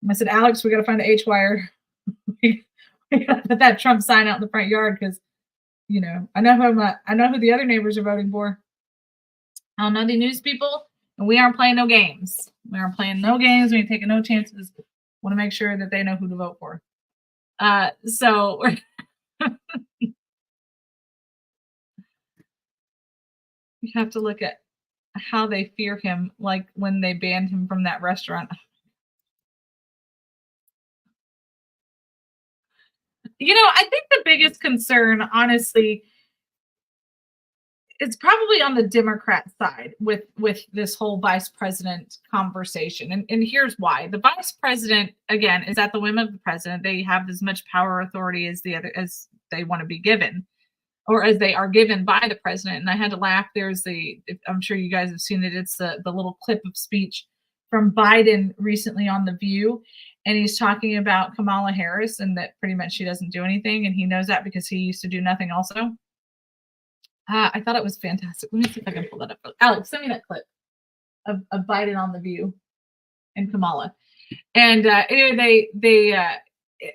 I said, Alex, we got to find an H-wire. we got to put that Trump sign out in the front yard because, I know who the other neighbors are voting for. I don't know the news people, and we aren't playing no games. We aren't playing no games. We ain't taking no chances. Want to make sure that they know who to vote for. So you have to look at how they fear him, like when they banned him from that restaurant. I think the biggest concern, honestly, it's probably on the Democrat side with this whole vice president conversation. And here's why. The vice president, again, is at the whim of the president. They have as much power authority as they want to be given, or as they are given by the president. And I had to laugh. I'm sure you guys have seen it. It's the little clip of speech from Biden recently on The View. And he's talking about Kamala Harris and that pretty much she doesn't do anything. And he knows that because he used to do nothing also. I thought it was fantastic. Let me see if I can pull that up. Alex, send me that clip of Biden on The View and Kamala. And anyway,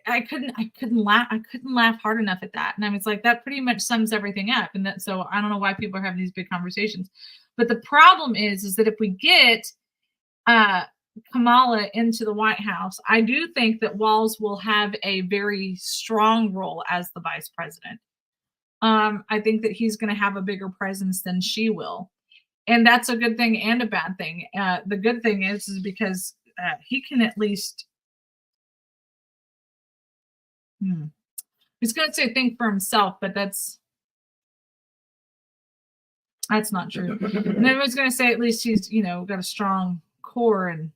I couldn't laugh hard enough at that. And I was like, that pretty much sums everything up. And so I don't know why people are having these big conversations. But the problem is that if we get Kamala into the White House, I do think that Walz will have a very strong role as the vice president. I think that he's going to have a bigger presence than she will. And that's a good thing and a bad thing. The good thing is because he can at least, he's going to say think for himself, but that's not true. And I was going to say at least he's, got a strong core and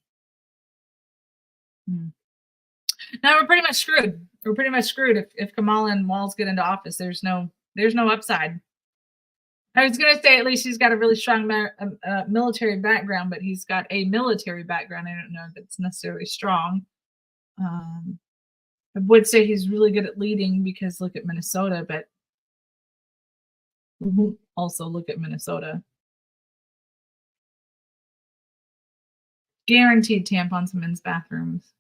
now we're pretty much screwed. We're pretty much screwed if Kamala and Walz get into office. There's no upside. I was going to say at least he's got a really strong military background, but he's got a military background. I don't know if it's necessarily strong. I would say he's really good at leading because look at Minnesota, but also look at Minnesota. Guaranteed tampons in men's bathrooms.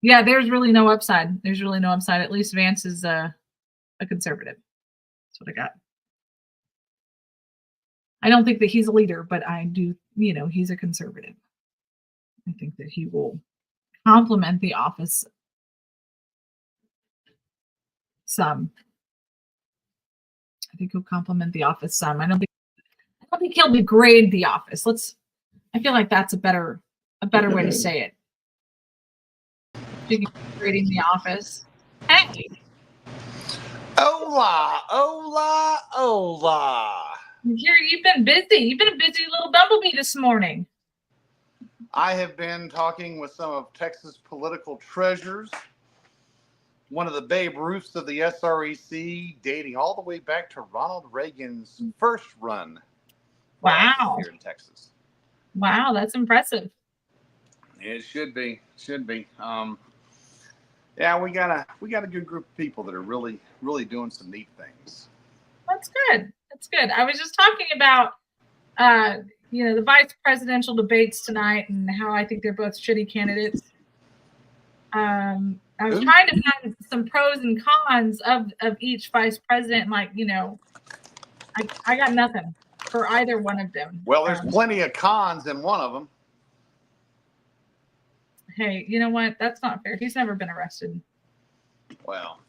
Yeah, there's really no upside. There's really no upside. At least Vance is a conservative. That's what I got. I don't think that he's a leader, but I do, he's a conservative. I think that he will complement the office some. I think he'll complement the office some. I don't think he'll degrade the office. I feel like that's a better way to say it. Degrading the office. Hey.
Hola, hola, hola.
You've been busy. You've been a busy little bumblebee this morning.
I have been talking with some of Texas political treasures. One of the Babe Ruths of the SREC, dating all the way back to Ronald Reagan's first run.
Wow.
Here in Texas.
Wow, that's impressive.
It should be. Yeah, we got a good group of people that are really, really doing some neat things.
That's good. I was just talking about, the vice presidential debates tonight and how I think they're both shitty candidates. I was trying to find some pros and cons of each vice president. Like, I got nothing for either one of them.
Well, there's plenty of cons in one of them.
Hey, you know what? That's not fair. He's never been arrested.
Well,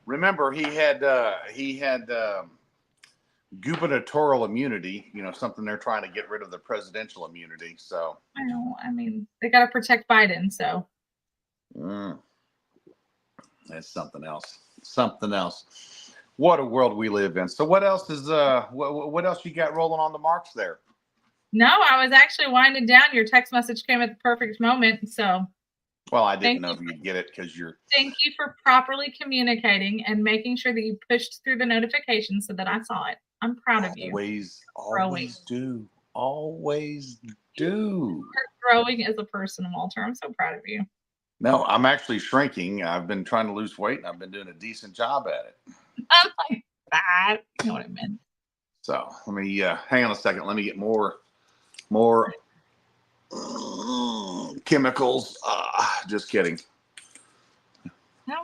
remember he had gubernatorial immunity. Something they're trying to get rid of the presidential immunity. So
I know. I mean, they got to protect Biden. So
that's something else. What a world we live in. So what else is what else you got rolling on the marks there?
No, I was actually winding down. Your text message came at the perfect moment. So,
well, I didn't know if you'd get it because you're.
Thank you for properly communicating and making sure that you pushed through the notifications so that I saw it. I'm proud of you.
Always do.
You're growing as a person, Walter. I'm so proud of you.
No, I'm actually shrinking. I've been trying to lose weight, and I've been doing a decent job at it.
I'm like that. You know what I meant.
So let me hang on a second. Let me get more chemicals. Just kidding.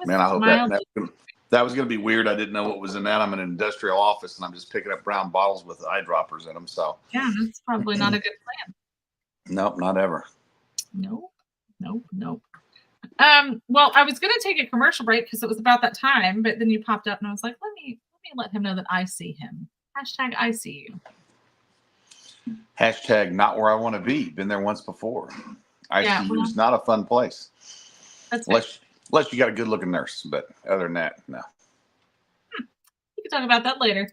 Man, I hope that was going to be weird. I didn't know what was in that. I'm in an industrial office and I'm just picking up brown bottles with eyedroppers in them. So
yeah, that's probably not a good plan.
Nope, not ever.
Nope. Well, I was going to take a commercial break because it was about that time, but then you popped up and I was like, let me let him know that I see him. Hashtag I see you.
Hashtag not where I want to be. Been there once before. ICU is not a fun place.
That's
unless you got a good looking nurse, but other than that, no.
We can talk about that later.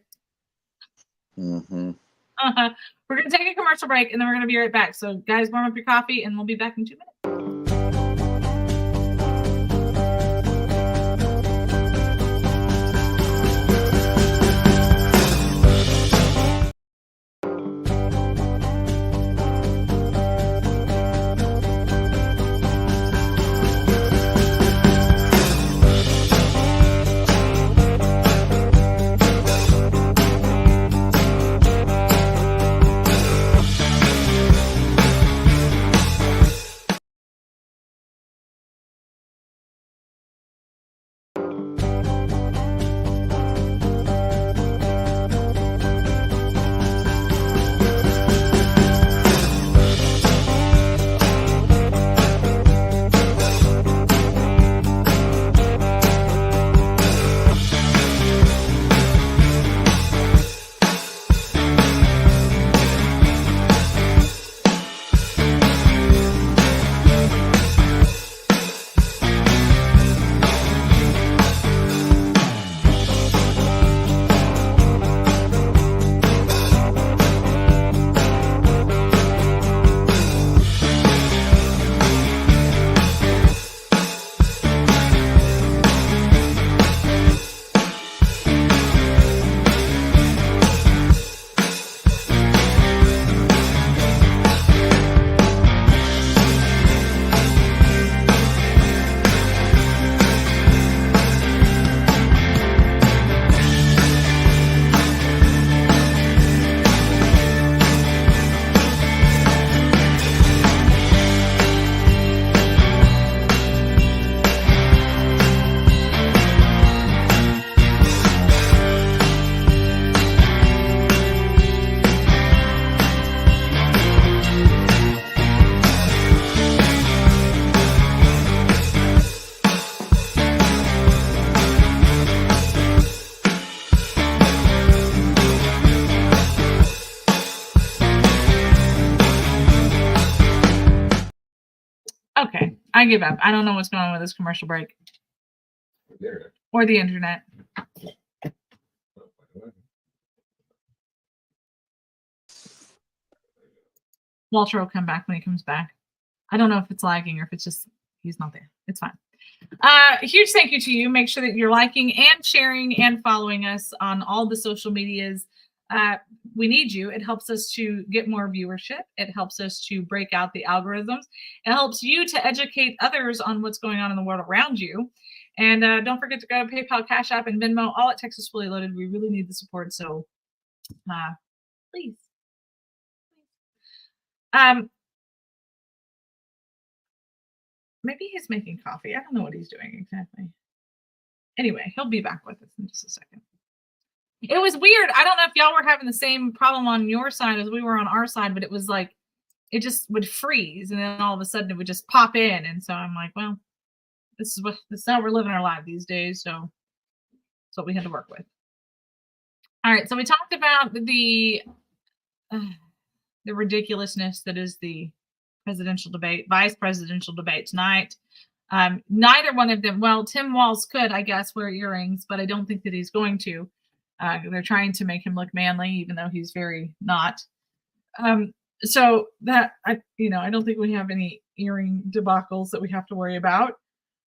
Mm-hmm.
We're going to take a commercial break and then we're going to be right back. So guys, warm up your coffee and we'll be back in 2 minutes. I give up. I don't know what's going on with this commercial break or the internet. Walter will come back when he comes back. I don't know if it's lagging or if it's just he's not there. It's fine. Huge thank you to you. Make sure that you're liking and sharing and following us on all the social medias. We need you. It helps us to get more viewership. It helps us to break out the algorithms. It helps you to educate others on what's going on in the world around you. And don't forget to go to PayPal, Cash App, and Venmo, all at Texas Fully Loaded. We really need the support. So please. Maybe he's making coffee. I don't know what he's doing exactly. Anyway, he'll be back with us in just a second. It was weird. I don't know if y'all were having the same problem on your side as we were on our side, but it was like it just would freeze, and then all of a sudden it would just pop in. And so I'm like, well, this is how we're living our life these days. So that's what we had to work with. All right. So we talked about the ridiculousness that is the presidential debate, vice presidential debate tonight. Neither one of them, well, Tim Walz could, I guess, wear earrings, but I don't think that he's going to. They're trying to make him look manly, even though he's very not. So that, I don't think we have any earring debacles that we have to worry about.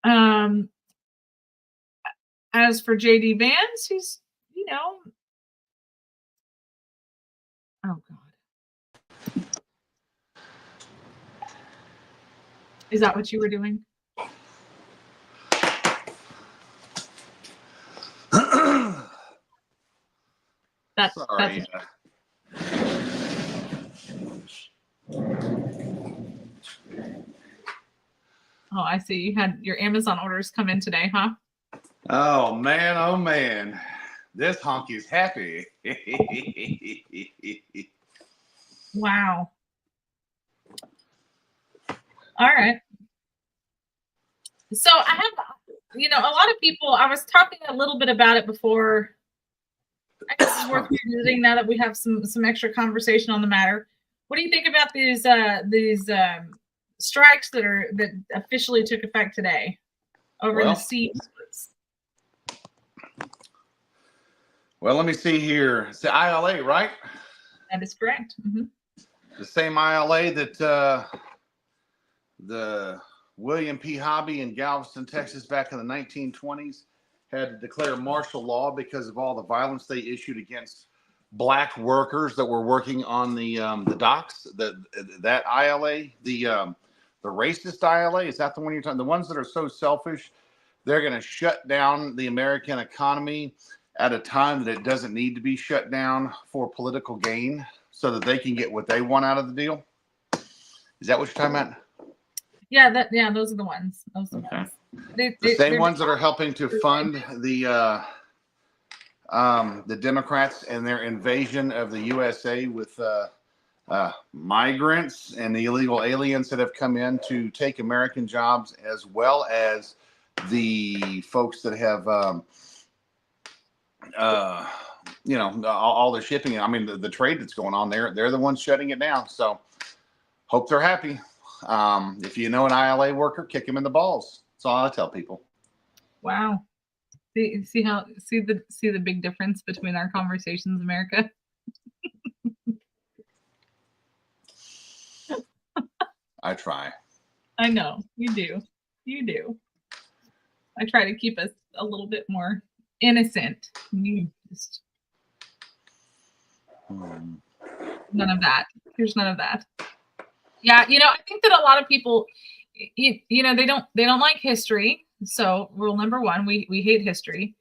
As for JD Vance, he's, oh God. Is that what you were doing?
Sorry.
Oh, I see. You had your Amazon orders come in today, huh?
Oh man. This honky's happy.
Wow. All right. So I have, a lot of people, I was talking a little bit about it before. I guess it's worth revisiting now that we have some extra conversation on the matter. What do you think about these strikes that officially took effect today over in the sea?
Well, let me see here. It's the ILA, right?
That is correct. Mm-hmm.
The same ILA that the William P. Hobby in Galveston, Texas, back in the 1920s had to declare martial law because of all the violence they issued against black workers that were working on the docks. That ILA, the racist ILA, is that the one you're talking? The ones that are so selfish, they're going to shut down the American economy at a time that it doesn't need to be shut down for political gain, so that they can get what they want out of the deal. Is that what you're talking about?
Yeah, those are the ones. Those are the ones.
The same ones that are helping to fund the Democrats and their invasion of the USA with migrants and the illegal aliens that have come in to take American jobs, as well as the folks that have, all the shipping. I mean, the trade that's going on there, they're the ones shutting it down. So hope they're happy. If you know an ILA worker, kick him in the balls. That's all I tell people.
Wow. See the big difference between our conversations, America?
I try.
I know. You do. I try to keep us a little bit more innocent. You just none of that. There's none of that. Yeah, I think that a lot of people, they don't like history. So rule number one, we hate history.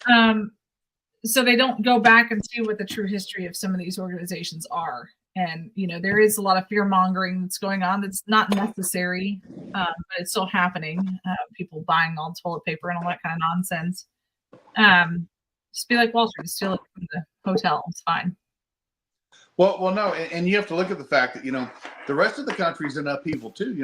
So they don't go back and see what the true history of some of these organizations are. And, there is a lot of fear mongering that's going on that's not necessary, but it's still happening. People buying all toilet paper and all that kind of nonsense. Just be like Walter, just steal it from the hotel. It's fine.
Well, no, and you have to look at the fact that the rest of the country's in upheaval too.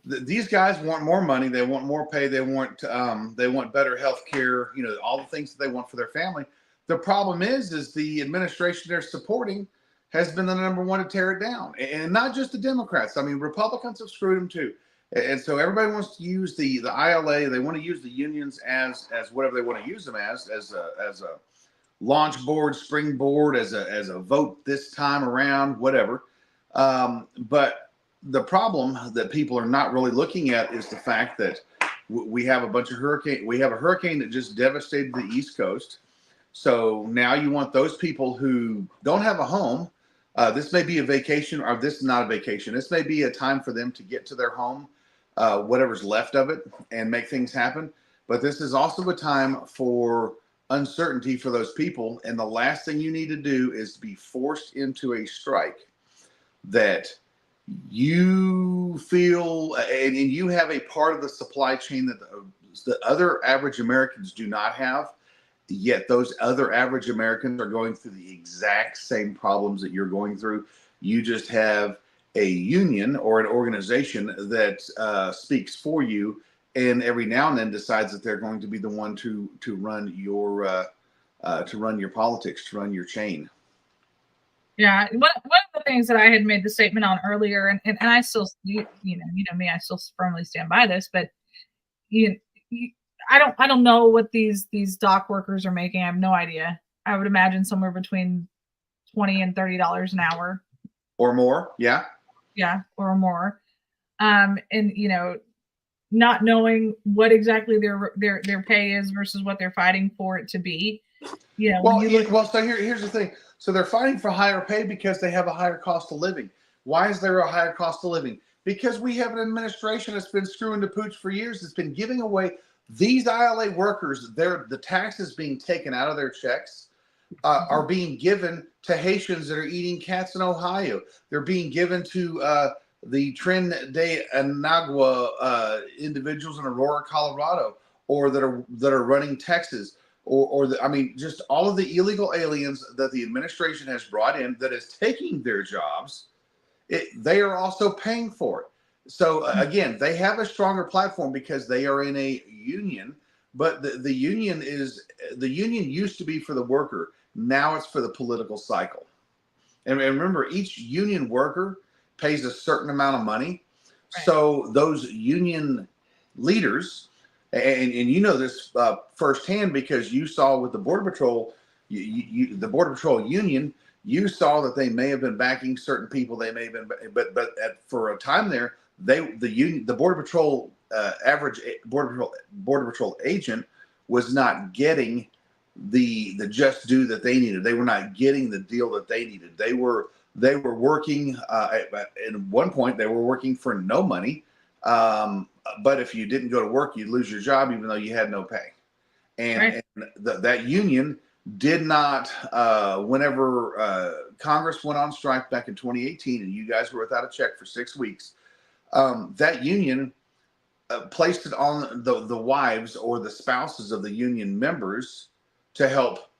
These guys want more money, they want more pay, they want better health care. All the things that they want for their family. The problem is the administration they're supporting has been the number one to tear it down, and not just the Democrats. I mean, Republicans have screwed them too. And so everybody wants to use the ILA. They want to use the unions as whatever they want to use them as a launch board, springboard, as a vote this time around, whatever. But the problem that people are not really looking at is the fact that we have a bunch of hurricane. We have a hurricane that just devastated the East Coast. So now you want those people who don't have a home. This may be a vacation, or this is not a vacation. This may be a time for them to get to their home, whatever's left of it, and make things happen. But this is also a time for uncertainty for those people. And the last thing you need to do is be forced into a strike that you feel, and you have a part of the supply chain that the other average Americans do not have. Yet those other average Americans are going through the exact same problems that you're going through. You just have a union or an organization that speaks for you, and every now and then decides that they're going to be the one to run your politics, to run your chain.
Yeah, one of the things that I had made the statement on earlier, and I still, you know me, I still firmly stand by this, but you, I don't know what these dock workers are making. I have no idea. I would imagine somewhere between $20 and $30 an hour,
or more. Yeah,
or more. And not knowing what exactly their pay is versus what they're fighting for it to be.
So here's the thing. So they're fighting for higher pay because they have a higher cost of living. Why is there a higher cost of living? Because we have an administration that's been screwing the pooch for years. It's been giving away these ILA workers. The taxes being taken out of their checks are being given to Haitians that are eating cats in Ohio. They're being given to the Trin de Anagua individuals in Aurora, Colorado, or that are running Texas. Just all of the illegal aliens that the administration has brought in that is taking their jobs, they are also paying for it. So again, they have a stronger platform because they are in a union, but the union used to be for the worker. Now it's for the political cycle. And remember, each union worker pays a certain amount of money. Right. So those union leaders, and you know this firsthand because you saw with the Border Patrol, the Border Patrol union, you saw that they may have been backing certain people. They may have been, but for a time there, the Border Patrol average Border Patrol agent was not getting the just due that they needed. They were not getting the deal that they needed. They were working at one point. They were working for no money. But if you didn't go to work, you'd lose your job, even though you had no pay. And that union did not, whenever Congress went on strike back in 2018 and you guys were without a check for 6 weeks, that union placed it on the wives or the spouses of the union members to help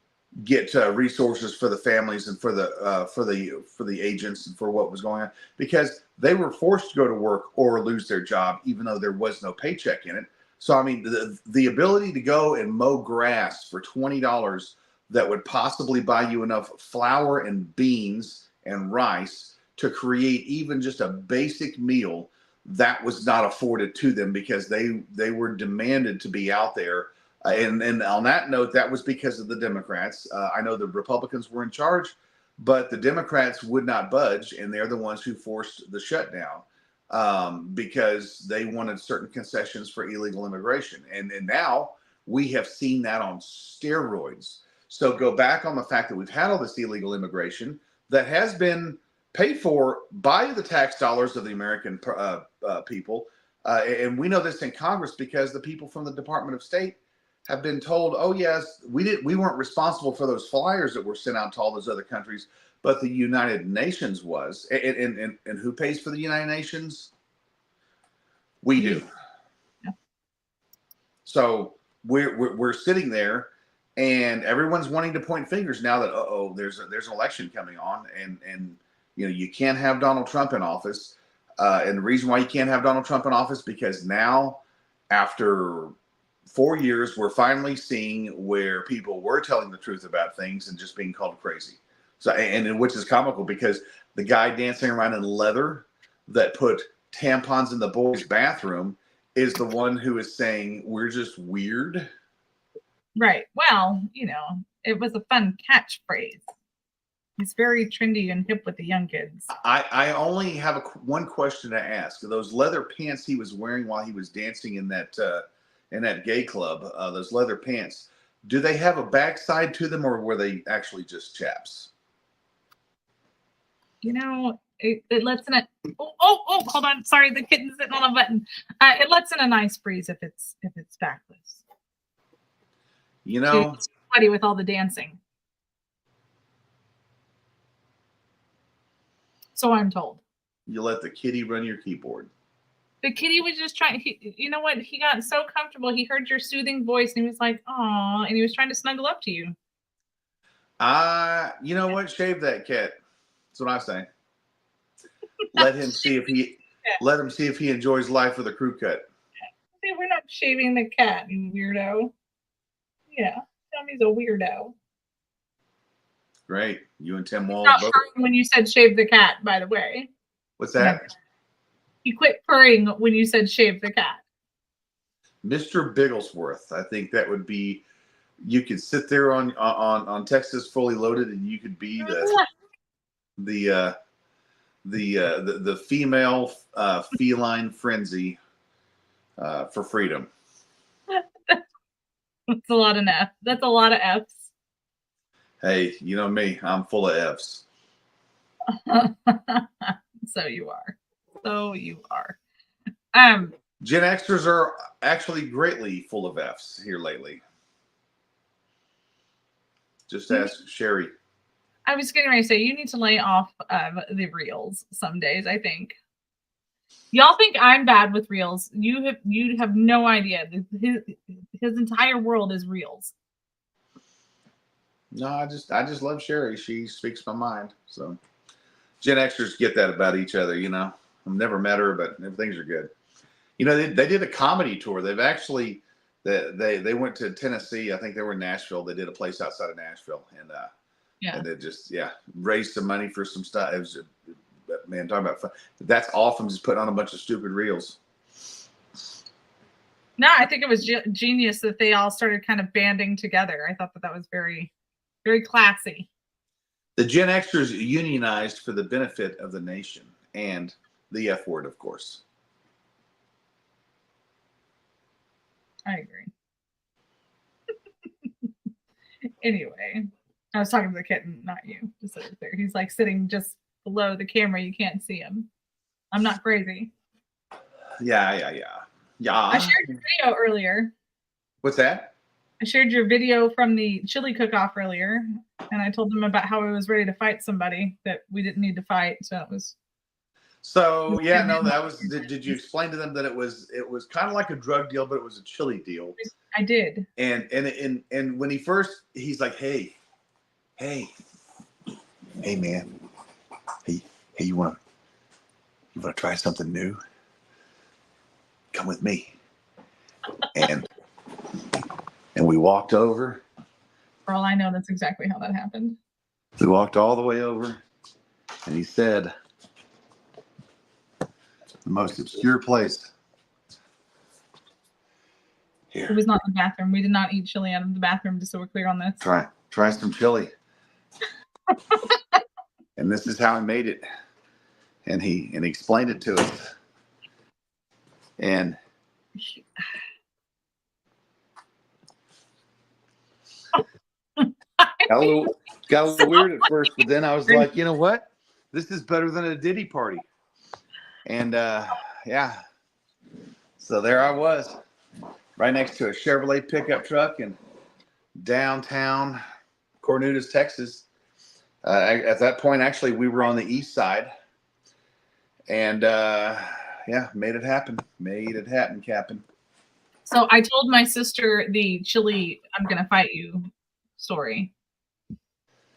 get resources for the families and for the agents and for what was going on, because they were forced to go to work or lose their job, even though there was no paycheck in it. So, I mean, the ability to go and mow grass for $20 that would possibly buy you enough flour and beans and rice to create even just a basic meal, that was not afforded to them because they were demanded to be out there. And on that note, that was because of the Democrats. I know the Republicans were in charge, but the Democrats would not budge, and they're the ones who forced the shutdown because they wanted certain concessions for illegal immigration. And now we have seen that on steroids. So go back on the fact that we've had all this illegal immigration that has been paid for by the tax dollars of the American people. And we know this in Congress because the people from the Department of State have been told, oh yes, we weren't responsible for those flyers that were sent out to all those other countries, but the United Nations was. And who pays for the United Nations? We do. Yeah. So we're sitting there, and everyone's wanting to point fingers now that there's an election coming on, and you can't have Donald Trump in office. And the reason why you can't have Donald Trump in office because now, after 4 years, we're finally seeing where people were telling the truth about things and just being called crazy. So, and which is comical because the guy dancing around in leather that put tampons in the boys' bathroom is the one who is saying we're just weird.
Right. Well, it was a fun catchphrase. He's very trendy and hip with the young kids.
I only have one question to ask. Those leather pants he was wearing while he was dancing in that gay club, those leather pants, do they have a backside to them, or were they actually just chaps?
It lets in a hold on, sorry, the kitten's sitting on a button. It lets in a nice breeze if it's backless. It's sweaty with all the dancing. So I'm told.
You let the kitty run your keyboard.
The kitty was just trying. You know what? He got so comfortable. He heard your soothing voice, and he was like, "Aw," and he was trying to snuggle up to you.
You know what? Shave that cat. That's what I say. Let him see if he enjoys life with a crew cut.
See, we're not shaving the cat, you weirdo. Yeah, tell me he's a weirdo.
Great. You and Tim Wall.
Stop purring when you said shave the cat, by the way.
What's that?
You quit purring when you said shave the cat.
Mr. Bigglesworth. I think that would be. You could sit there on Texas Fully Loaded, and you could be the female feline frenzy for freedom.
That's a lot of F. That's a lot of F's.
Hey, you know me. I'm full of F's.
So you are.
Gen Xers are actually greatly full of F's here lately. Just ask Sherry.
I was getting ready to say, you need to lay off the reels some days, I think. Y'all think I'm bad with reels. You have no idea. His entire world is reels.
No, I just love Sherry. She speaks my mind. So Gen Xers get that about each other, I've never met her, but things are good. They did a comedy tour. They've actually they went to Tennessee. I think they were in Nashville. They did a place outside of Nashville, and and they just raised some money for some stuff. It was man, talking about fun. That's all from just putting on a bunch of stupid reels.
No, I think it was genius that they all started kind of banding together. I thought that was very, very classy.
The Gen Xers unionized for the benefit of the nation and the F word, of course.
I agree. Anyway, I was talking to the kitten, not you. Just over there. He's like sitting just below the camera. You can't see him. I'm not crazy.
Yeah.
I shared your video earlier.
What's that?
I shared your video from the chili cook-off earlier, and I told them about how I was ready to fight somebody that we didn't need to fight. So it was.
So yeah, no, that was. Did you explain to them that it was kind of like a drug deal, but it was a chili deal?
I did.
And when he's like, hey, man, hey, you want to try something new? Come with me. And we walked over.
For all I know, that's exactly how that happened.
We walked all the way over, and he said, the most obscure place. Here.
It was not the bathroom. We did not eat chili out of the bathroom, just so we're clear on this.
Try some chili. And this is how he made it. And he explained it to us. And got a little weird at first, but then I was like, you know what? This is better than a Diddy party. And so there I was, right next to a Chevrolet pickup truck in downtown Cornudas, Texas. At that point, actually, we were on the east side. And made it happen. Made it happen, Captain.
So I told my sister the chili "I'm gonna fight you" story,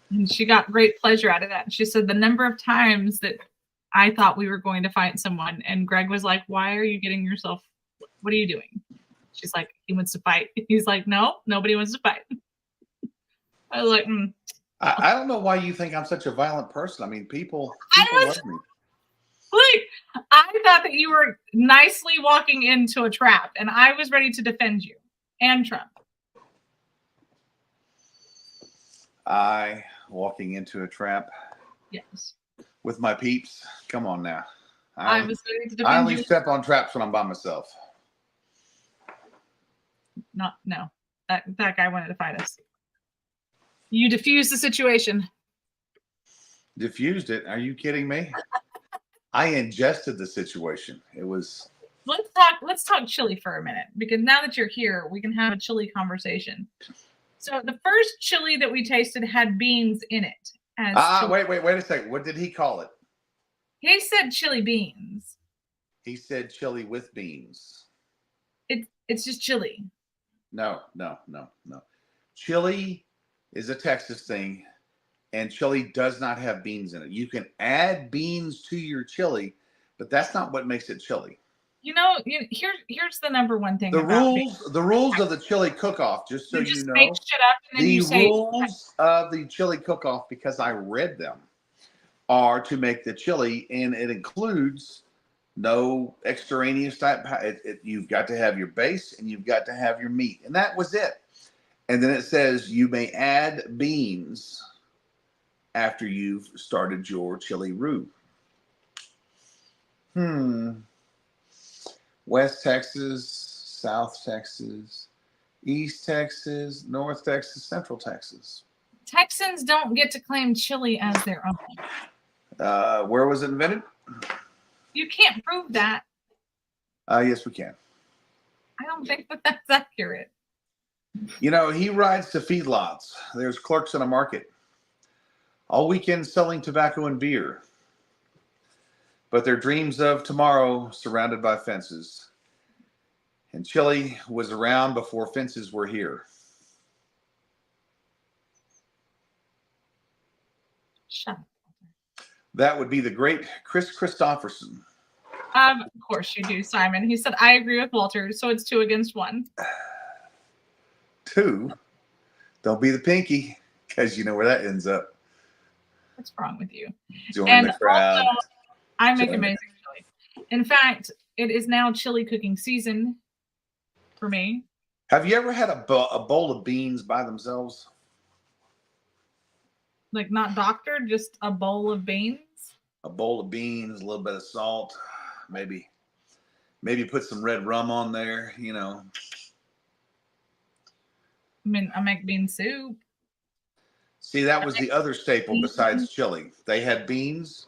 and she got great pleasure out of that. She said the number of times that I thought we were going to fight someone, and Greg was like, "Why are you getting yourself? What are you doing?" She's like, "He wants to fight." He's like, "No, nobody wants to fight." I was like,
I don't know why you think I'm such a violent person. I mean, people love me.
Like, I thought that you were nicely walking into a trap, and I was ready to defend you and Trump.
I walking into a trap
Yes.
with my peeps. Come on now.
I was ready to
I
defend
only
you.
step on traps when I'm by myself.
No. That guy wanted to fight us. You diffused the situation.
Diffused it? Are you kidding me? I ingested the situation. It was.
Let's talk chili for a minute, because now that you're here, we can have a chili conversation. So the first chili that we tasted had beans in it.
Wait a second. What did he call it?
He said chili beans.
He said chili with beans.
It's just chili.
No. Chili is a Texas thing, and chili does not have beans in it. You can add beans to your chili, but that's not what makes it chili.
Here's the number one thing.
The rules of the chili cook-off, just so you know.
Make shit up and then
The
you say
rules of the chili cook-off, because I read them, are to make the chili, and it includes no extraneous type. You've got to have your base and you've got to have your meat, and that was it. And then it says you may add beans after you've started your chili roux. West Texas, South Texas, East Texas, North Texas, Central Texas.
Texans don't get to claim chili as their own.
Where was it invented?
You can't prove that.
Yes, we can.
I don't think that's accurate.
He rides to feedlots. There's clerks in a market. All weekend selling tobacco and beer. But their dreams of tomorrow surrounded by fences. And chili was around before fences were here.
Shut up.
That would be the great Chris Christopherson.
Of course you do, Simon. He said, I agree with Walter, so it's 2 against 1.
2? Don't be the pinky, because you know where that ends up.
What's wrong with you?
Join the crowd.
Also, I make amazing chili. In fact, it is now chili cooking season for me.
Have you ever had a bowl of beans by themselves?
Like, not doctored, just a bowl of beans?
A bowl of beans, a little bit of salt, maybe put some red rum on there,
I mean, I make bean soup.
See, that was the other staple besides chili. They had beans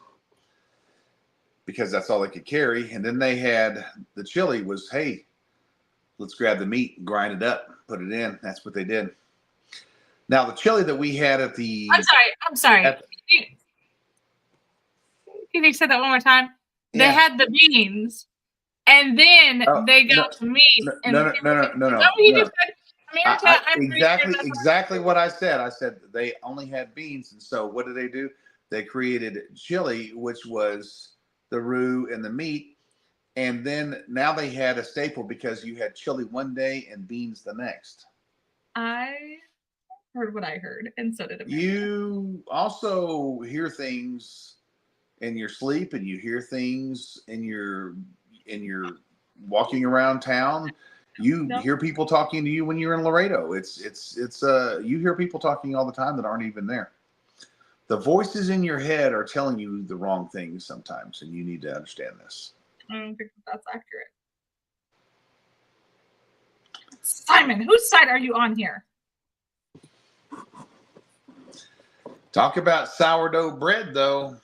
because that's all they could carry. And then they had the chili was, hey, let's grab the meat, grind it up, put it in. That's what they did. Now, the chili that we had at the...
I'm sorry. Can you say that one more time? Yeah. They had the beans, and then they got the meat.
No. Exactly what I said. I said they only had beans, and so what did they do? They created chili, which was the roux and the meat, and then now they had a staple because you had chili one day and beans the next.
I heard what I heard, and so did America.
You also hear things in your sleep, and you hear things in your walking around town. You hear people talking to you when you're in Laredo. It's you hear people talking all the time that aren't even there. The voices in your head are telling you the wrong things sometimes, and you need to understand this.
I don't think that's accurate. Simon, whose side are you on here?
Talk about sourdough bread, though.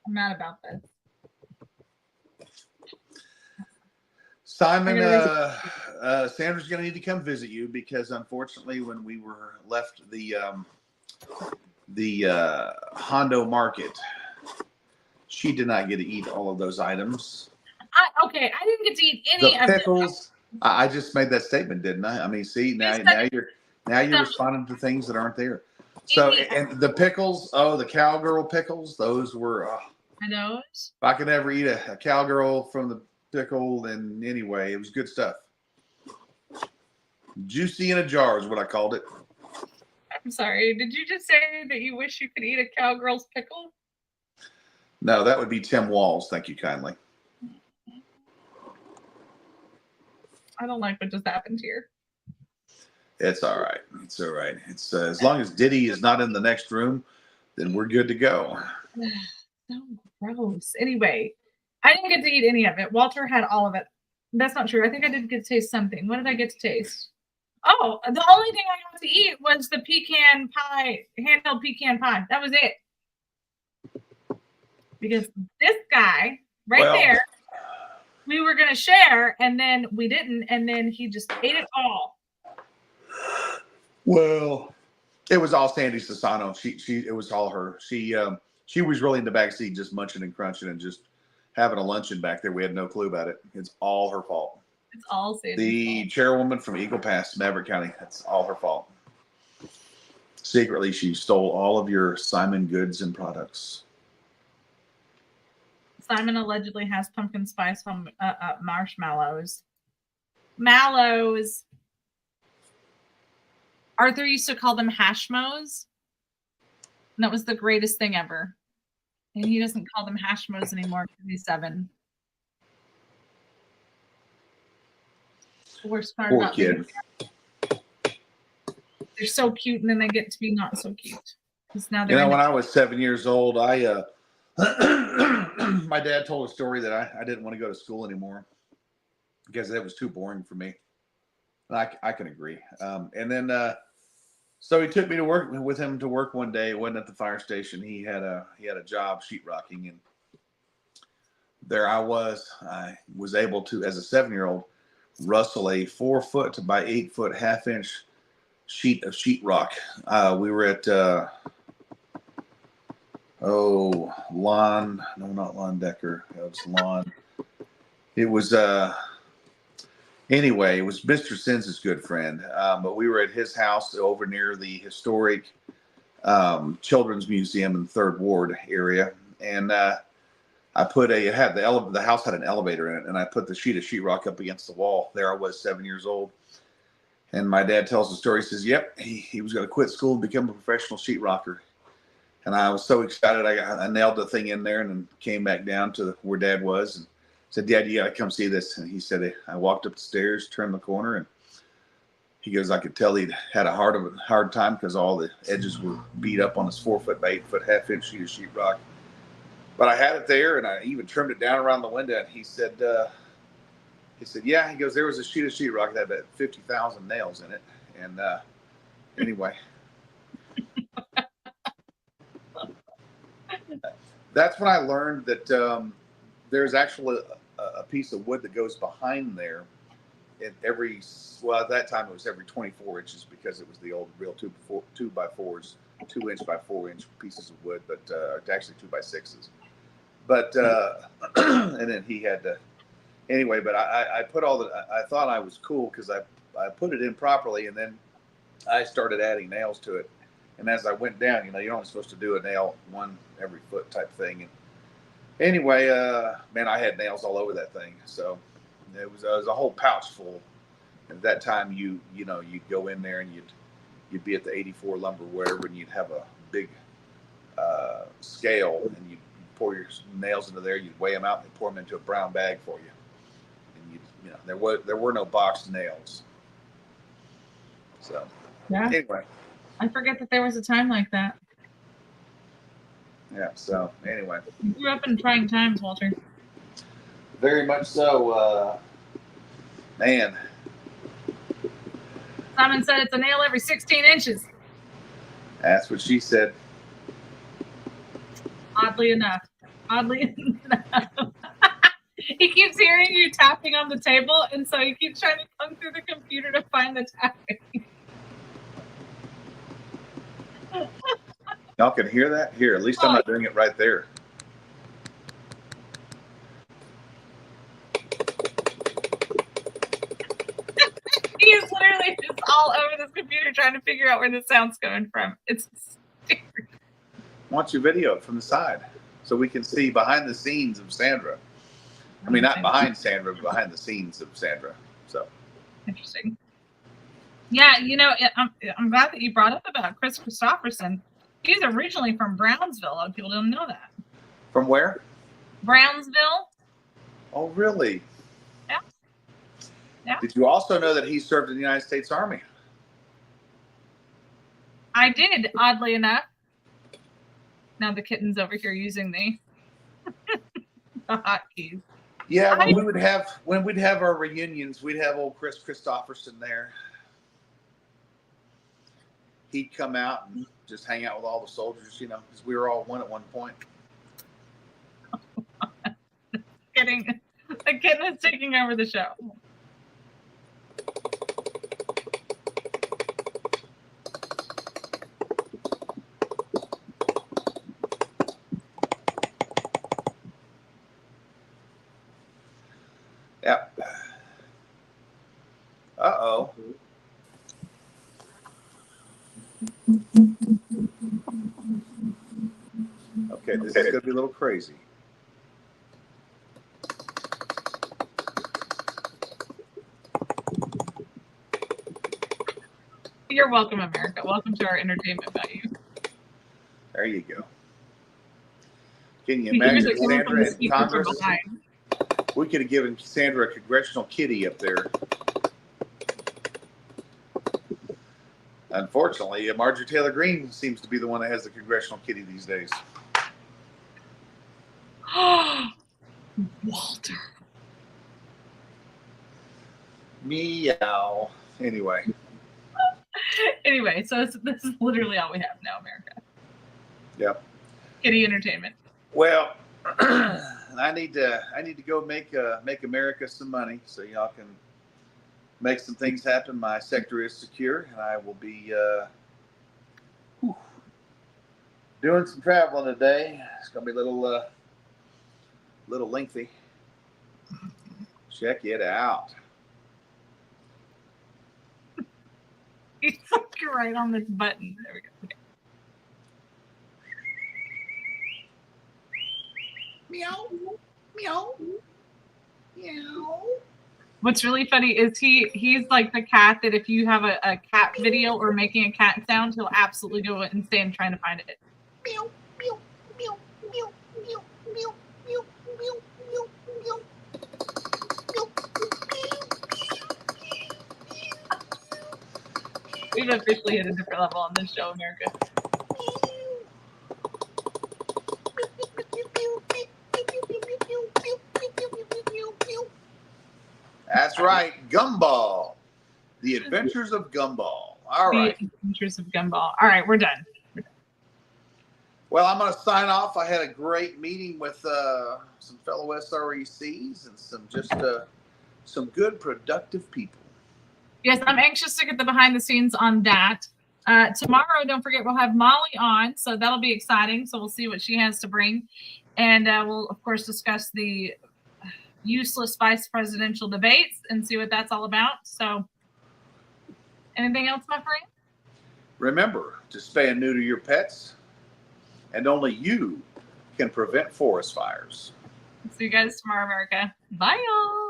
I'm mad about this.
Simon, Sandra's going to need to come visit you because, unfortunately, when we were left the Hondo Market, she did not get to eat all of those items.
I didn't get to eat any of
the pickles. I just made that statement, didn't I? I mean, see, now you're responding to things that aren't there. So, and the pickles, the cowgirl pickles, those were.
Those.
If I could ever eat a cowgirl from the pickle, then anyway, it was good stuff. Juicy in a jar is what I called it.
I'm sorry. Did you just say that you wish you could eat a cowgirl's pickle?
No, that would be Tim Walls. Thank you kindly.
I don't like what just happened here.
It's all right. It's all right. It's as long as Diddy is not in the next room, then we're good to go.
So gross. Anyway, I didn't get to eat any of it. Walter had all of it. That's not true. I think I did get to taste something. What did I get to taste? Oh, the only thing I got to eat was the pecan pie, handheld pecan pie. That was it. Because this guy there, we were going to share, and then we didn't, and then he just ate it all.
Well, it was all Sandy Sassano. It was all her. She was really in the backseat just munching and crunching and just having a luncheon back there. We had no clue about it. It's all her fault.
It's all Sandy's
The
fault.
chairwoman from Eagle Pass, Maverick County. That's all her fault. Secretly, she stole all of your Simon goods and products.
Simon allegedly has pumpkin spice marshmallows. Mallows. Arthur used to call them hashmos. And that was the greatest thing ever. And he doesn't call them hashmos anymore because he's 7. The worst part
Poor
about
kid.
they're so cute and then they get to be not so cute. Because now
You
they're
know, when I was 7 years old, my dad told a story that I didn't want to go to school anymore because it was too boring for me. And I can agree. And then so he took me to work with him to work one day. It wasn't at the fire station. He had a job sheetrocking, and there I was able to, as a 7-year-old, rustle a 4-foot by 8-foot half-inch sheet of sheetrock. We were at Lon Decker. It was Lon. It was anyway, it was Mr. Sins' good friend. But we were at his house over near the historic Children's Museum in the 3rd Ward area, and the house had an elevator in it, and I put the sheet of sheetrock up against the wall. There I was, 7 years old. And my dad tells the story. He says, yep, he was going to quit school and become a professional sheetrocker. And I was so excited. I nailed the thing in there and then came back down to where Dad was and said, Dad, you got to come see this. And he said, I walked up the stairs, turned the corner, and he goes, I could tell he'd had a hard time because all the edges were beat up on his 4-foot by 8-foot half-inch sheet of sheetrock. But I had it there, and I even trimmed it down around the window. And he said, yeah. He goes, there was a sheet of sheetrock that had about 50,000 nails in it. And anyway, that's when I learned that there's actually a piece of wood that goes behind there. At that time it was every 24 inches because it was the old real 2x4s, 2-inch by 4-inch pieces of wood, but actually 2x6s. But and then he had to. Anyway, but I put I thought I was cool because I put it in properly, and then I started adding nails to it. And as I went down, you're only supposed to do a nail one every foot type thing. And anyway, man, I had nails all over that thing. So it was a whole pouch full. And at that time, you'd go in there and you'd be at the 84 lumber, wherever, and you'd have a big scale, and you'd pour your nails into there. You'd weigh them out and pour them into a brown bag for you. There were no boxed nails. So anyway,
I forget that there was a time like that.
Yeah. So anyway,
You grew up in trying times, Walter.
very much so. Man,
Simon said it's a nail every 16 inches.
that's what she said.
Oddly enough. He keeps hearing you tapping on the table, and so he keeps trying to come through the computer to find the tapping.
Y'all can hear that? Here, at least I'm not doing it right there.
He is literally just all over this computer trying to figure out where the sound's coming from. It's
Why don't you video it from the side so we can see behind the scenes of Sandra? I mean, not behind Sandra, but behind the scenes of Sandra. So
interesting. Yeah, I'm glad that you brought up about Chris Christopherson. He's originally from Brownsville. A lot of people don't know that.
From where?
Brownsville.
Oh, really?
Yeah. Yeah.
Did you also know that he served in the United States Army?
I did, oddly enough. Now the kitten's over here using the hotkeys.
Yeah, when we'd have our reunions, we'd have old Chris Christopherson there. He'd come out and just hang out with all the soldiers, you know, because we were all one at one point.
Kidding. The kitten is taking over the show.
Yep. Uh-oh. Okay, this is going to be a little crazy.
You're welcome, America. Welcome to our entertainment value.
There you go. Can you
Here's
imagine
it coming from
Sandra
the
in
speaker from
Congress?
behind.
We could have given Sandra a congressional kitty up there. Unfortunately, Marjorie Taylor Greene seems to be the one that has the congressional kitty these days.
Walter.
Meow. Anyway.
Anyway, so this is literally all we have now, America.
Yep.
Kitty entertainment.
Well, I need to go make America some money so y'all can make some things happen. My sector is secure, and I will be doing some traveling today. It's gonna be a little lengthy. Check it out.
He's fucking right on this button. There we go. Okay.
Meow, meow, meow.
What's really funny is he's like the cat that if you have a cat video or making a cat sound, he'll absolutely go insane trying to find it.
Meow, meow, meow, meow, meow, meow, meow, meow, meow, meow.
We've officially hit a different level on this show, America.
That's right, Gumball. The Adventures of Gumball. All right.
The Adventures of Gumball. All right, we're done.
Well, I'm going to sign off. I had a great meeting with some fellow SRECs and some good, productive people.
Yes, I'm anxious to get the behind the scenes on that. Tomorrow, don't forget, we'll have Molly on, so that'll be exciting. So we'll see what she has to bring. And we'll, of course, discuss the useless vice presidential debates and see what that's all about. So anything else, my friend?
Remember to spay and neuter your pets, and only you can prevent forest fires.
See you guys tomorrow, America. Bye, y'all.